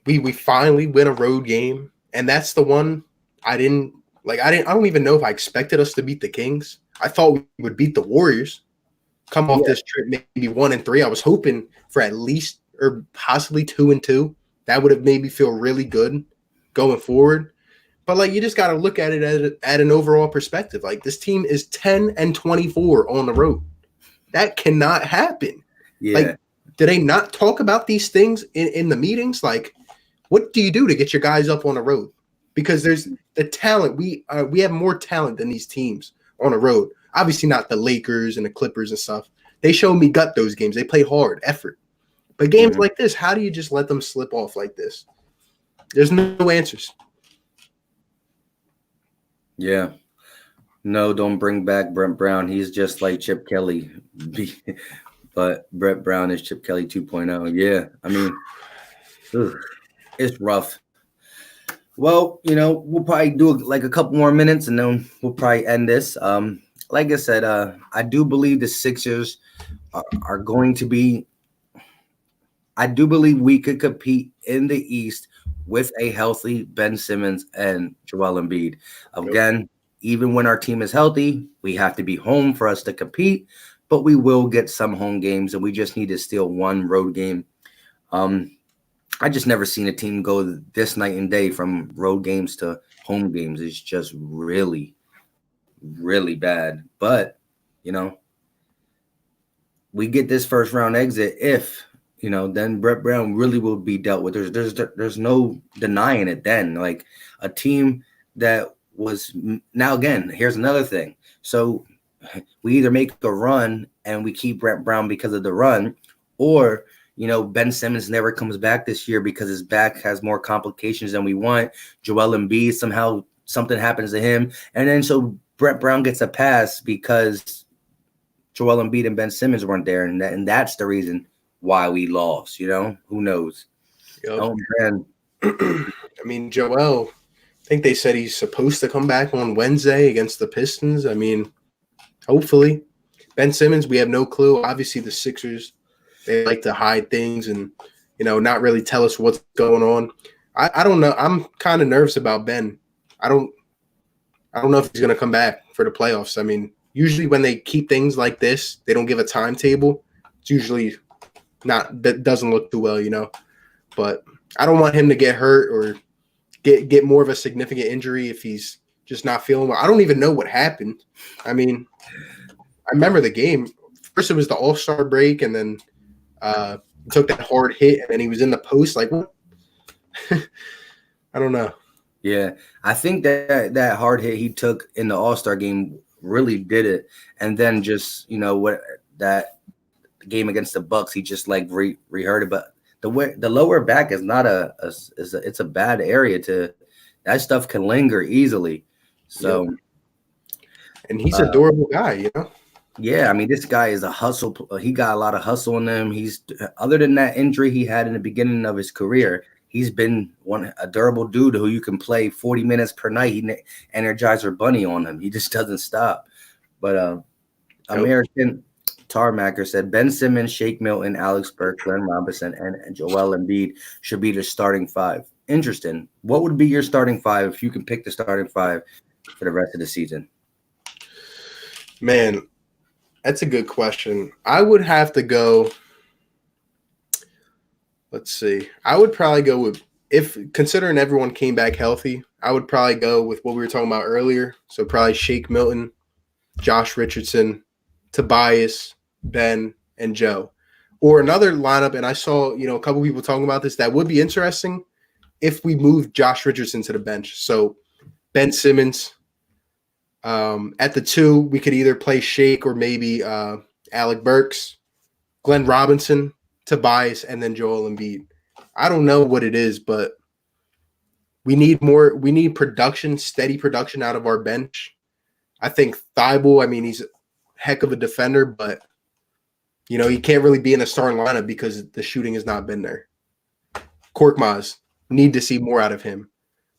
we finally win a road game, and that's the one I don't even know if I expected us to beat the Kings. I thought we would beat the Warriors. Come off this trip, maybe 1-3. I was hoping for at least or possibly 2-2. That would have made me feel really good going forward. But like you just got to look at it at an overall perspective. Like this team is 10-24 on the road. That cannot happen. Yeah. do they not talk about these things in the meetings? Like, what do you do to get your guys up on the road? Because there's the talent. We have more talent than these teams on the road. Obviously not the Lakers and the Clippers and stuff. They showed me gut those games. They play hard, effort. But games like this, how do you just let them slip off like this? There's no answers. Yeah. No, don't bring back Brett Brown. He's just like Chip Kelly. But Brett Brown is Chip Kelly 2.0. Yeah. I mean, it's rough. Well, we'll probably do like a couple more minutes and then we'll probably end this. Like I said, I do believe the Sixers are going to be. I do believe we could compete in the East with a healthy Ben Simmons and Joel Embiid. Again, even when our team is healthy, we have to be home for us to compete, but we will get some home games, and we just need to steal one road game. I just never seen a team go this night and day from road games to home games. It's just really, really bad. But, we get this first round exit if – then Brett Brown really will be dealt with. There's no denying it then. Like a team that was now again, here's another thing. So we either make a run and we keep Brett Brown because of the run, or Ben Simmons never comes back this year because his back has more complications than we want. Joel Embiid, somehow something happens to him. And then so Brett Brown gets a pass because Joel Embiid and Ben Simmons weren't there. And that's the reason why we lost, who knows? Yep. Oh, man. I mean, Joel, I think they said he's supposed to come back on Wednesday against the Pistons. I mean, hopefully. Ben Simmons, we have no clue. Obviously, the Sixers, they like to hide things and, not really tell us what's going on. I don't know. I'm kind of nervous about Ben. I don't know if he's going to come back for the playoffs. I mean, usually when they keep things like this, they don't give a timetable. It's usually – that doesn't look too well, but I don't want him to get hurt or get more of a significant injury if he's just not feeling well. I don't even know what happened. I mean, I remember the game. First it was the All-Star break, and then took that hard hit, and then he was in the post. Like, what? I don't know. Yeah, I think that hard hit he took in the All-Star game really did it, and then just what that game against the Bucks, he just like reheard it. But the lower back is not it's a bad area that stuff can linger easily. So, and he's a durable guy, Yeah, I mean, this guy is a hustle. He got a lot of hustle in him. He's other than that injury he had in the beginning of his career, he's been a durable dude who you can play 40 minutes per night. He Energizer Bunny on him. He just doesn't stop. But American Tarmacker said Ben Simmons, Shake Milton, Alex Burke, Glenn Robinson, and Joel Embiid should be the starting five. Interesting. What would be your starting five if you can pick the starting five for the rest of the season? Man, that's a good question. I would have to go. Let's see. I would probably go with, if considering everyone came back healthy, I would probably go with what we were talking about earlier. So probably Shake Milton, Josh Richardson, Tobias, Ben, and Joe. Or another lineup, and I saw, a couple people talking about this, that would be interesting if we moved Josh Richardson to the bench. So Ben Simmons, at the 2, we could either play Shake or maybe Alec Burks, Glenn Robinson, Tobias, and then Joel Embiid. I don't know what it is, but we need more. We need production, steady production out of our bench. I think Thibault, I mean, he's a heck of a defender, but he can't really be in a starting lineup because the shooting has not been there. Korkmaz, need to see more out of him.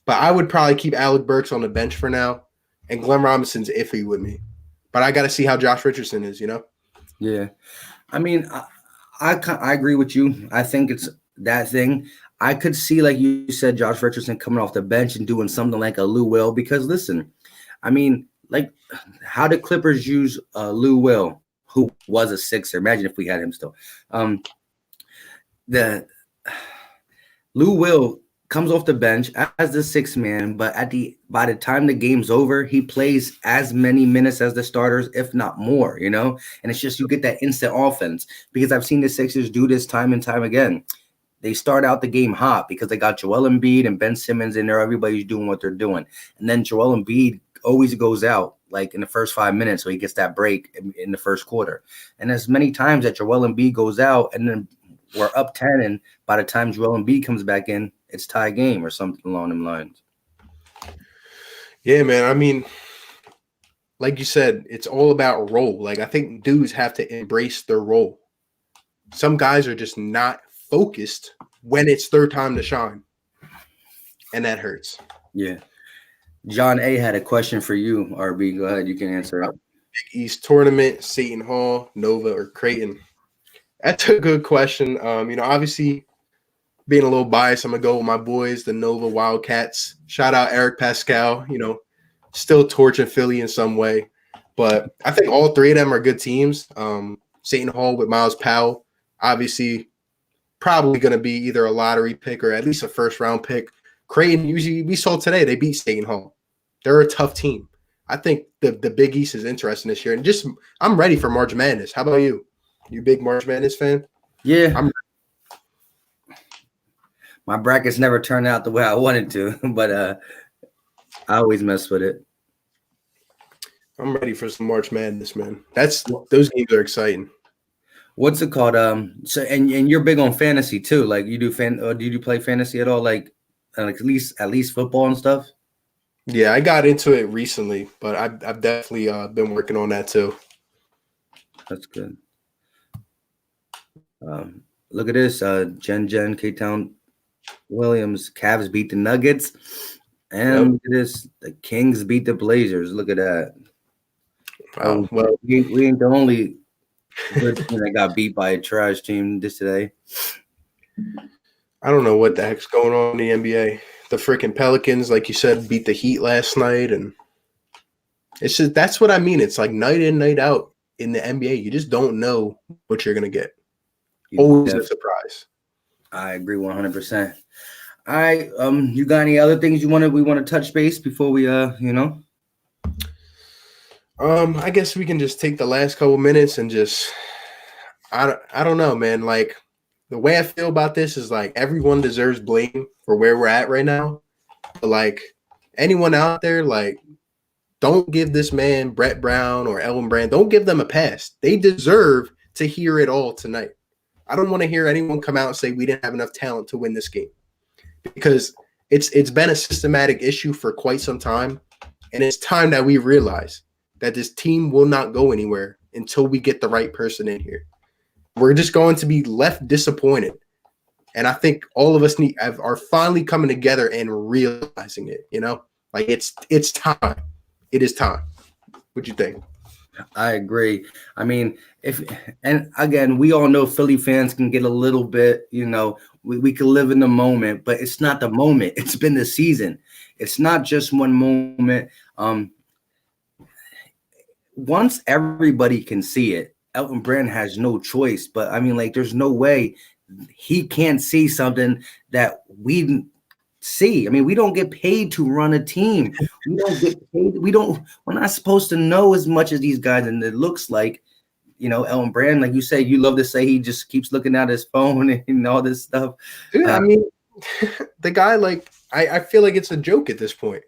But I would probably keep Alec Burks on the bench for now, and Glenn Robinson's iffy with me. But I got to see how Josh Richardson is, Yeah. I mean, I agree with you. I think it's that thing. I could see, like you said, Josh Richardson coming off the bench and doing something like a Lou Will, because listen, I mean, like, how did Clippers use Lou Will, who was a Sixer? Imagine if we had him still. The Lou Will comes off the bench as the sixth man, but by the time the game's over, he plays as many minutes as the starters, if not more, you know? And it's just you get that instant offense because I've seen the Sixers do this time and time again. They start out the game hot because they got Joel Embiid and Ben Simmons in there. Everybody's doing what they're doing. And then Joel Embiid always goes out like in the first 5 minutes, so he gets that break in the first quarter. And as many times that Joel Embiid goes out and then we're up 10, and by the time Joel Embiid comes back in, it's tie game or something along them lines. Yeah, man. I mean, like you said, it's all about role. Like, I think dudes have to embrace their role. Some guys are just not focused when it's their time to shine, and that hurts. Yeah. John A. had a question for you, RB. Go ahead. You can answer it. Big East tournament, Seton Hall, Nova, or Creighton? That's a good question. Obviously, being a little biased, I'm going to go with my boys, the Nova Wildcats. Shout out Eric Pascal, still torching Philly in some way. But I think all three of them are good teams. Seton Hall with Miles Powell, obviously probably going to be either a lottery pick or at least a first-round pick. Creighton, usually we saw today, they beat Seton Hall. They're a tough team. I think the Big East is interesting this year. And I'm ready for March Madness. How about you? You big March Madness fan? Yeah. My brackets never turned out the way I wanted to, but I always mess with it. I'm ready for some March Madness, man. Those games are exciting. What's it called? So and you're big on fantasy too. Like you do do you play fantasy at all? Like at least football and stuff? Yeah, I got into it recently, but I've definitely been working on that too. That's good. Look at this. Jen, K-Town Williams. Cavs beat the Nuggets. And Look at this. The Kings beat the Blazers. Look at that. Wow. Well, we ain't the only good team that got beat by a trash team today. I don't know what the heck's going on in the NBA. The freaking Pelicans, like you said, beat the Heat last night. And it's just, that's what I mean. It's like night in, night out in the NBA. You just don't know what you're going to get. Always a surprise. I agree 100%. All right. You got any other things we want to touch base before we I guess we can just take the last couple minutes and just I don't know, man. Like the way I feel about this is like everyone deserves blame for where we're at right now. But like anyone out there, like don't give this man Brett Brown or Elton Brand, don't give them a pass. They deserve to hear it all tonight. I don't want to hear anyone come out and say we didn't have enough talent to win this game because it's been a systematic issue for quite some time. And it's time that we realize that this team will not go anywhere until we get the right person in here. We're just going to be left disappointed. And I think all of us are finally coming together and realizing it, like it's time. It is time. What you think? I agree. I mean, and again, we all know Philly fans can get a little bit, we can live in the moment, but it's not the moment. It's been the season. It's not just one moment. Once everybody can see it, Elton Brand has no choice. But I mean, like, there's no way he can't see something that we didn't see. I mean, we don't get paid to run a team. We don't get paid. We're not supposed to know as much as these guys. And it looks like, Elton Brand, like you say, you love to say he just keeps looking at his phone and all this stuff. Dude, I mean, the guy, like, I feel like it's a joke at this point.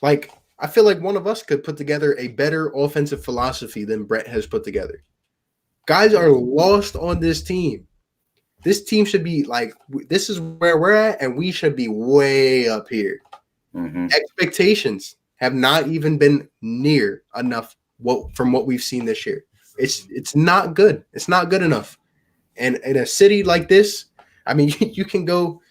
Like, I feel like one of us could put together a better offensive philosophy than Brett has put together. Guys are lost on this team. This team should be like, this is where we're at, and we should be way up here. Mm-hmm. Expectations have not even been near enough from what we've seen this year. It's not good. It's not good enough. And in a city like this, I mean, you can go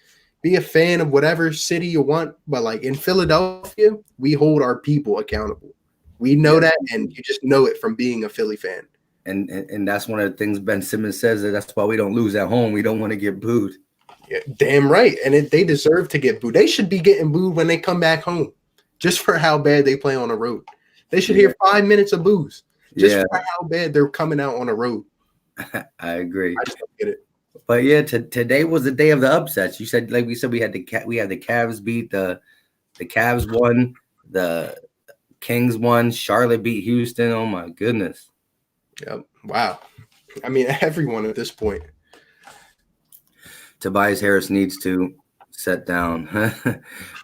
be a fan of whatever city you want, but like in Philadelphia, we hold our people accountable. We know that, and you just know it from being a Philly fan. And that's one of the things Ben Simmons says, that's why we don't lose at home. We don't want to get booed. Yeah, damn right. And they deserve to get booed. They should be getting booed when they come back home, just for how bad they play on the road. They should hear 5 minutes of boos, just for how bad they're coming out on the road. I agree. I just don't get it. But yeah, today was the day of the upsets. You said, like we said, we had the Cavs beat the Cavs won, the Kings won, Charlotte beat Houston. Oh my goodness. Yep. Wow. I mean, everyone at this point. Tobias Harris needs to set down.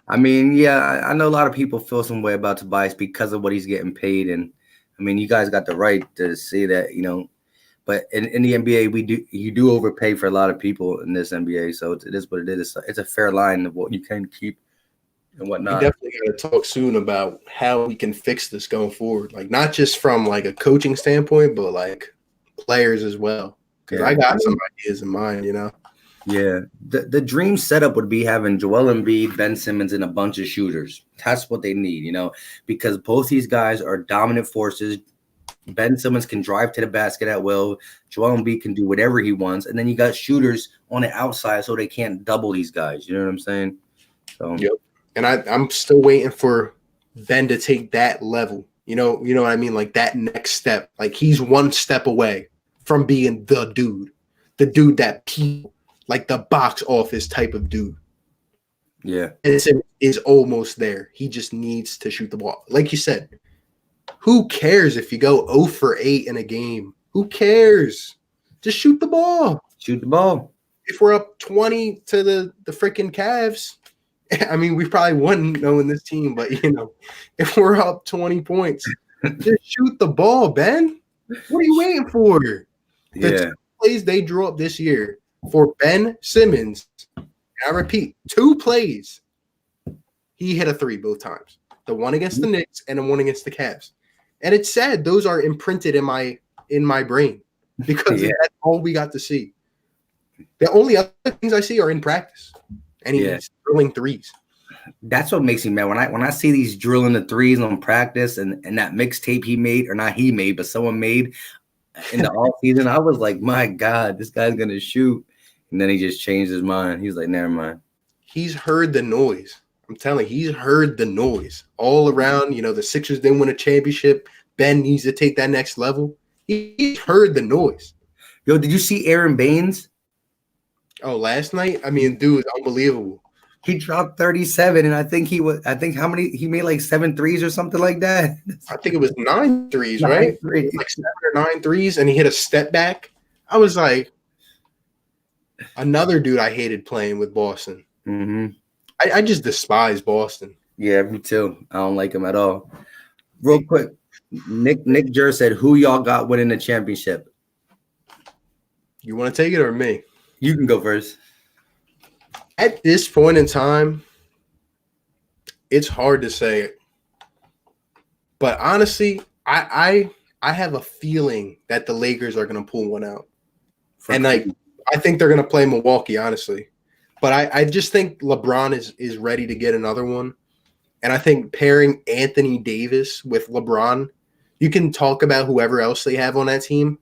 I mean, yeah, I know a lot of people feel some way about Tobias because of what he's getting paid, and I mean, you guys got the right to say that, But in the NBA, you do overpay for a lot of people in this NBA, so it is what it is. It's a fair line of what you can keep and We whatnot. definitely got to talk soon about how we can fix this going forward. Like, not just from like a coaching standpoint, but like players as well. Because I got some ideas in mind, Yeah, the dream setup would be having Joel Embiid, Ben Simmons, and a bunch of shooters. That's what they need, because both these guys are dominant forces. Ben Simmons can drive to the basket at will. Joel Embiid can do whatever he wants, and then you got shooters on the outside, so they can't double these guys. You know what I'm saying? So, Yep. And I'm still waiting for Ben to take that level. You know what I mean? Like that next step. Like he's one step away from being the dude that people like the box office type of dude. yeah. And is almost there. He just needs to shoot the ball. Like you said, who cares if you go 0 for 8 in a game? Who cares? Just shoot the ball. Shoot the ball. If we're up 20 to the freaking Cavs, I mean, we probably wouldn't know in this team, but if we're up 20 points, just shoot the ball, Ben. What are you waiting for? The two plays they drew up this year for Ben Simmons, I repeat, 2 plays. He hit a 3 both times. The one against the Knicks and the one against the Cavs. And it's sad those are imprinted in my brain because that's all we got to see. The only other things I see are in practice. And he's drilling threes. That's what makes me mad. When I see these drilling the threes on practice and that mixtape he made, or not he made, but someone made in the off season, I was like, my God, this guy's gonna shoot. And then he just changed his mind. He's like, never mind. He's heard the noise. I'm telling you, he's heard the noise all around. The Sixers didn't win a championship. Ben needs to take that next level. He's heard the noise. Yo, did you see Aaron Baines? Oh, last night? I mean, dude, unbelievable. He dropped 37, and I think how many? He made like 7 threes or something like that. I think it was 9 threes, right? Like 7 or 9 threes, and he hit a step back. I was like, another dude I hated playing with Boston. Mm-hmm. I just despise Boston. Yeah, me too. I don't like him at all. Real quick, Nick Jur said, "Who y'all got winning the championship?" You want to take it or me? You can go first. At this point in time, it's hard to say it. But honestly, I have a feeling that the Lakers are going to pull one out. And I think they're going to play Milwaukee, honestly. But I just think LeBron is ready to get another one. And I think pairing Anthony Davis with LeBron, you can talk about whoever else they have on that team.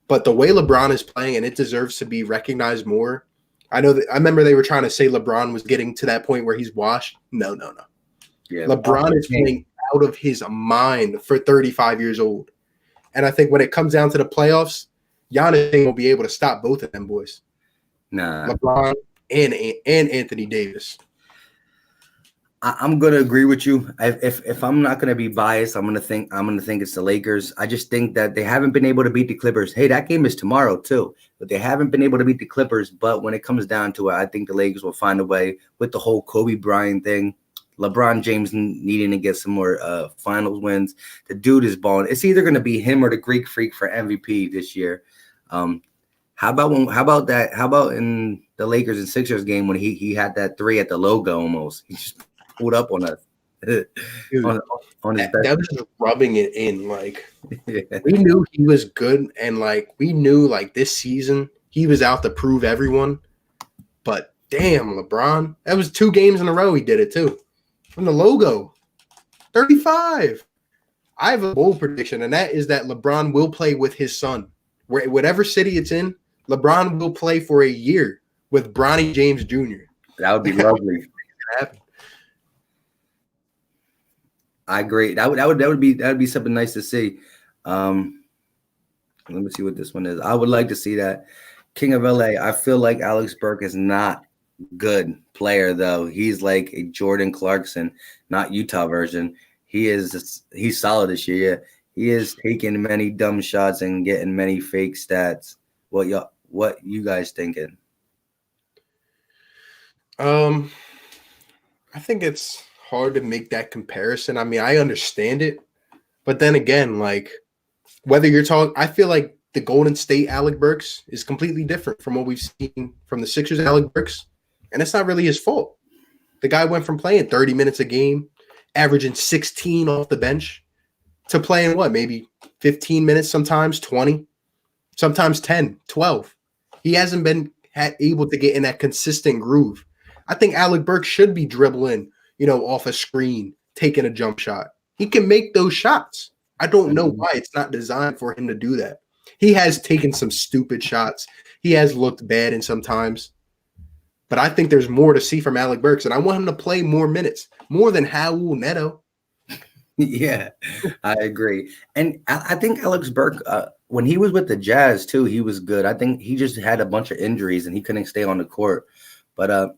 But the way LeBron is playing, and it deserves to be recognized more. I remember they were trying to say LeBron was getting to that point where he's washed. No. Yeah, LeBron is playing out of his mind for 35 years old. And I think when it comes down to the playoffs, Giannis will be able to stop both of them boys. Nah. LeBron and Anthony Davis. I'm gonna agree with you. If I'm not gonna be biased, I'm gonna think it's the Lakers. I just think that they haven't been able to beat the Clippers. Hey, that game is tomorrow too, but they haven't been able to beat the Clippers. But when it comes down to it, I think the Lakers will find a way with the whole Kobe Bryant thing. LeBron James needing to get some more finals wins. The dude is balling. It's either gonna be him or the Greek Freak for MVP this year. How about in the Lakers and Sixers game when he had that 3 at the logo almost? He just pulled up on us. Dude, on his that was just rubbing it in. Like we knew he was good, and like we knew like this season he was out to prove everyone. But damn, LeBron, that was 2 games in a row he did it too. From the logo, 35. I have a bold prediction, and that is that LeBron will play with his son. Whatever city it's in, LeBron will play for a year with Bronny James Jr. That would be lovely. I agree. That would be something nice to see. Let me see what this one is. I would like to see that. King of LA. I feel like Alex Burke is not good player though. He's like a Jordan Clarkson, not Utah version. He's solid this year. Yeah. He is taking many dumb shots and getting many fake stats. What you guys thinking? I think it's hard to make that comparison. I mean, I understand it, but then again, like whether you're talking, I feel like the Golden State Alec Burks is completely different from what we've seen from the Sixers Alec Burks, and it's not really his fault. The guy went from playing 30 minutes a game, averaging 16 off the bench, to playing what, maybe 15 minutes sometimes, 20, sometimes 10, 12. He hasn't been able to get in that consistent groove. I think Alec Burks should be dribbling, off a screen, taking a jump shot. He can make those shots. I don't know why it's not designed for him to do that. He has taken some stupid shots. He has looked bad in sometimes. But I think there's more to see from Alec Burks, and I want him to play more minutes, more than Raul Neto. Yeah, I agree. And I think Alex Burke, when he was with the Jazz too, he was good. I think he just had a bunch of injuries and he couldn't stay on the court. But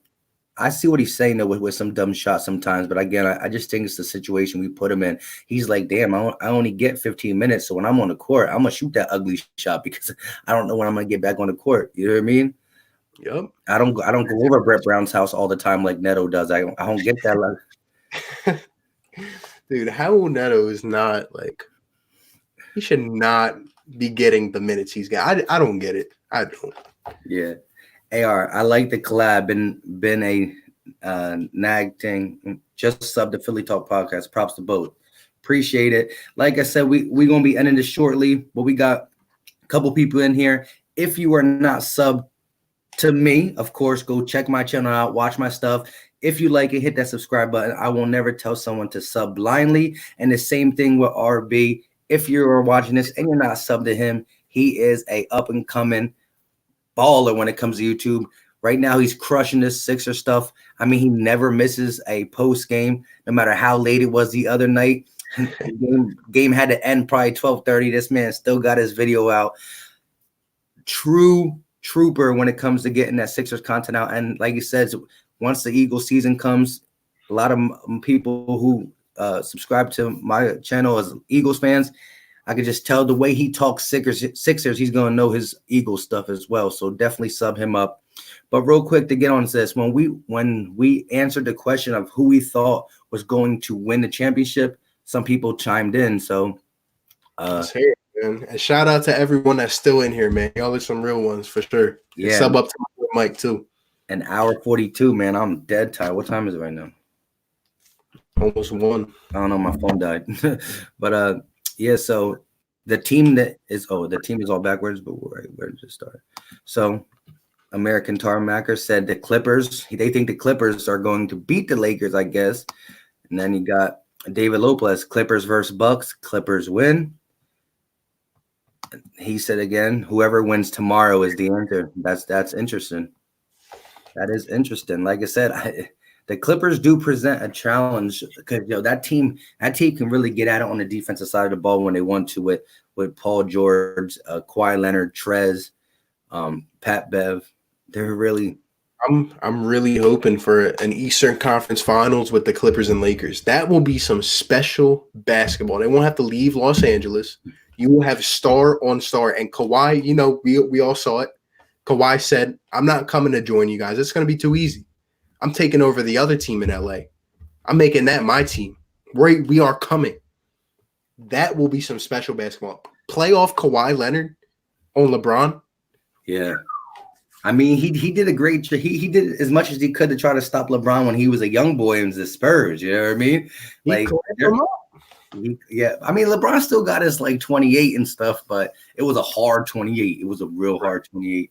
I see what he's saying though with some dumb shots sometimes. But again, I just think it's the situation we put him in. He's like, damn, I only get 15 minutes. So when I'm on the court, I'm going to shoot that ugly shot because I don't know when I'm going to get back on the court. You know what I mean? Yep. I don't go over Brett Brown's house all the time like Neto does. I don't get that. Dude, Raul Neto is not like – he should not be getting the minutes he's got. I don't get it. I don't. Yeah. AR, I like the collab. Been a nag thing. Just sub the Philly Talk podcast. Props to both. Appreciate it. Like I said, we're going to be ending this shortly, but we got a couple people in here. If you are not subbed to me, of course, go check my channel out, watch my stuff. If you like it, hit that subscribe button. I will never tell someone to sub blindly. And the same thing with RB. If you're watching this and you're not subbed to him, he is a up-and-coming baller when it comes to YouTube. Right now, he's crushing this Sixer stuff. I mean, he never misses a post game, no matter how late it was the other night. Game had to end probably 12:30. This man still got his video out. True trooper when it comes to getting that Sixers content out. And like you said, once the Eagles season comes, a lot of people who subscribe to my channel as Eagles fans, I could just tell the way he talks Sixers, he's going to know his Eagles stuff as well. So definitely sub him up. But real quick to get on to this, when we answered the question of who we thought was going to win the championship, some people chimed in. So hey, man. And shout out to everyone that's still in here, man. Y'all are some real ones for sure. Yeah. And sub up to my Mike too. An hour 42, man. I'm dead tired. What time is it right now? Almost 1. I don't know. My phone died. But yeah, so the team is all backwards, but where did it start? So American Tarmacker said the Clippers, they think the Clippers are going to beat the Lakers, I guess. And then you got David Lopez, Clippers versus Bucks, Clippers win. He said again, whoever wins tomorrow is the answer. That's interesting. That is interesting. Like I said, the Clippers do present a challenge because that team can really get at it on the defensive side of the ball when they want to with Paul George, Kawhi Leonard, Trez, Pat Bev. They're really. I'm really hoping for an Eastern Conference Finals with the Clippers and Lakers. That will be some special basketball. They won't have to leave Los Angeles. You will have star on star. And Kawhi, we all saw it. Kawhi said, I'm not coming to join you guys. It's going to be too easy. I'm taking over the other team in LA. I'm making that my team. We are coming. That will be some special basketball. Playoff Kawhi Leonard on LeBron. Yeah. I mean, he did a great job. He did as much as he could to try to stop LeBron when he was a young boy in the Spurs. You know what I mean? Like, yeah. I mean, LeBron still got his 28 and stuff, but it was a hard 28. It was a real hard 28.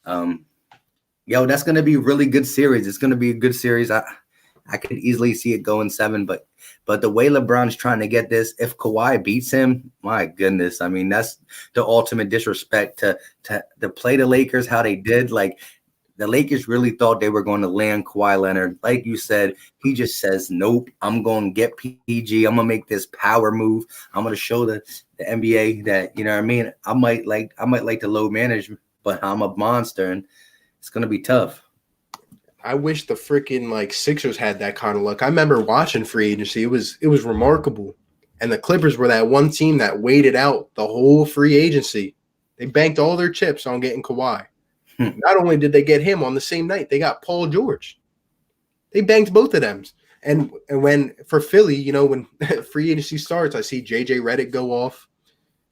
That's going to be a really good series. It's going to be a good series. I could easily see it going 7, but the way LeBron's trying to get this, if Kawhi beats him, my goodness, I mean, that's the ultimate disrespect to play the Lakers how they did. Like, the Lakers really thought they were going to land Kawhi Leonard. Like you said, he just says, nope, I'm going to get PG. I'm going to make this power move. I'm going to show the NBA that, you know what I mean? I might like to load manage but I'm a monster, and it's gonna be tough. I wish the freaking like Sixers had that kind of luck. I remember watching free agency. It was remarkable. And the Clippers were that one team that waited out the whole free agency. They banked all their chips on getting Kawhi. Not only did they get him on the same night, they got Paul George. They banked both of them. And when for Philly, you know, when free agency starts, I see JJ Redick go off,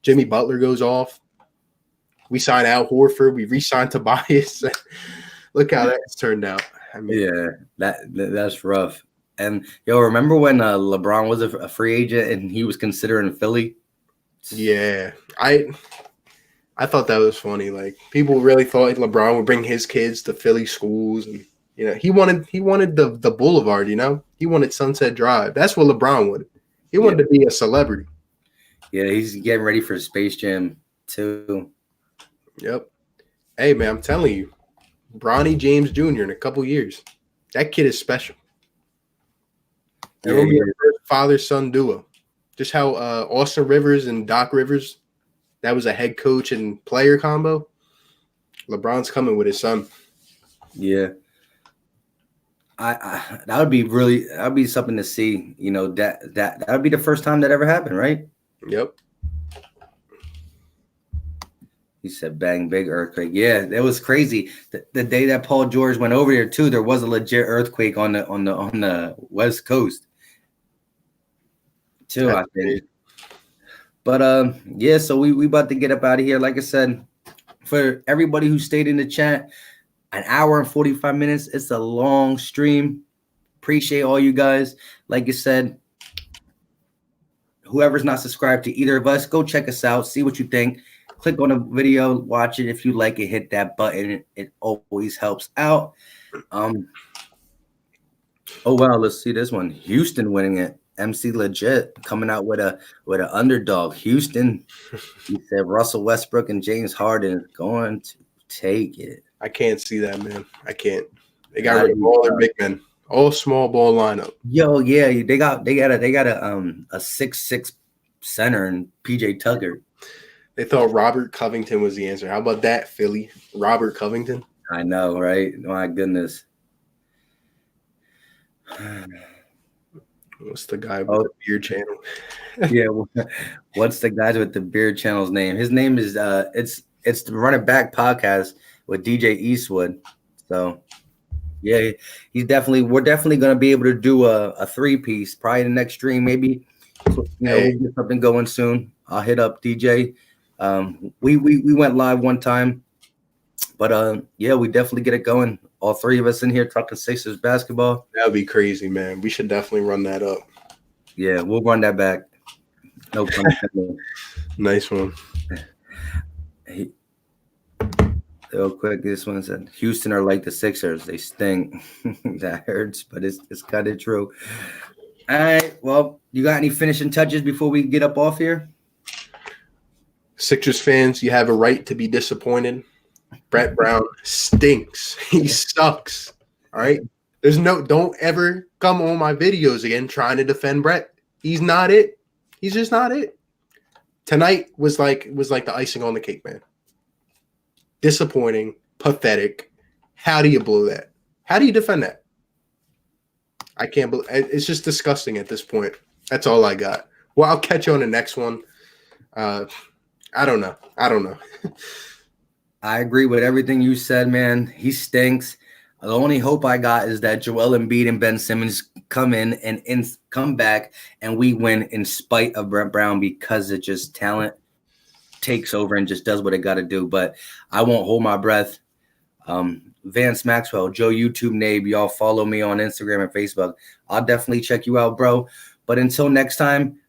Jimmy Butler goes off. We sign Al Horford, we re-sign Tobias. Look how that's turned out. I mean, yeah, that's rough. And remember when LeBron was a free agent and he was considering Philly? Yeah, I thought that was funny. Like people really thought LeBron would bring his kids to Philly schools, and you know he wanted the Boulevard. You know, he wanted Sunset Drive. That's what LeBron wanted. He wanted to be a celebrity. Yeah, he's getting ready for Space Jam too. Yep. Hey man, I'm telling you, Bronny James Jr. in a couple years, that kid is special. It will be a first father-son duo. Just how Austin Rivers and Doc Rivers, that was a head coach and player combo. LeBron's coming with his son. Yeah. That would be something to see. You know, that would be the first time that ever happened, right? Yep. He said, "Bang, big earthquake." Yeah, it was crazy. The day that Paul George went over there too, there was a legit earthquake on the West Coast too. That's I think. Great. But yeah. So we about to get up out of here. Like I said, for everybody who stayed in the chat, an hour and 45 minutes. It's a long stream. Appreciate all you guys. Like you said, whoever's not subscribed to either of us, go check us out. See what you think. Click on the video, watch it. If you like it, hit that button. It always helps out. Oh wow, let's see this one. Houston winning it. MC Legit coming out with an underdog. Houston. He said Russell Westbrook and James Harden is going to take it. I can't see that, man. I can't. They got rid of all their big men. All small ball lineup. Yo, yeah, they got a 6'6" center and PJ Tucker. They thought Robert Covington was the answer. How about that, Philly? Robert Covington? I know, right? My goodness. What's the guy with the beard channel? Yeah, what's the guy with the beard channel's name? His name is it's the Run It Back podcast with DJ Eastwood. So yeah, we're definitely gonna be able to do a 3-piece, probably the next stream, maybe. So, we'll get something going soon. I'll hit up DJ. We went live one time, but yeah, we definitely get it going. All three of us in here talking Sixers basketball. That would be crazy, man. We should definitely run that up. Yeah, we'll run that back. No problem. Nice one. Real quick, this one said Houston are like the Sixers. They stink. That hurts, but it's kind of true. All right. Well, you got any finishing touches before we get up off here? Sixers fans, you have a right to be disappointed. Brett Brown stinks. He sucks. All right. Don't ever come on my videos again trying to defend Brett. He's not it. He's just not it. Tonight was like the icing on the cake, man. Disappointing, pathetic. How do you blow that? How do you defend that? I can't believe it's just disgusting at this point. That's all I got. Well, I'll catch you on the next one. I don't know. I agree with everything you said, man. He stinks. The only hope I got is that Joel Embiid and Ben Simmons come in and come back and we win in spite of Brett Brown because it just talent takes over and just does what it got to do. But I won't hold my breath. Vance Maxwell, Joe YouTube Nabe, y'all follow me on Instagram and Facebook. I'll definitely check you out, bro. But until next time,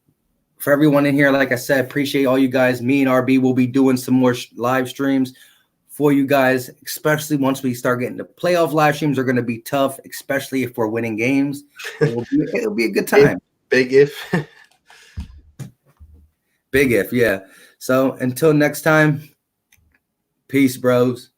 for everyone in here, like I said, appreciate all you guys. Me and RB will be doing some more live streams for you guys, especially once we start getting the playoff live streams are going to be tough, especially if we're winning games. It'll be a good time. Big if. Big if, yeah. So until next time, peace, bros.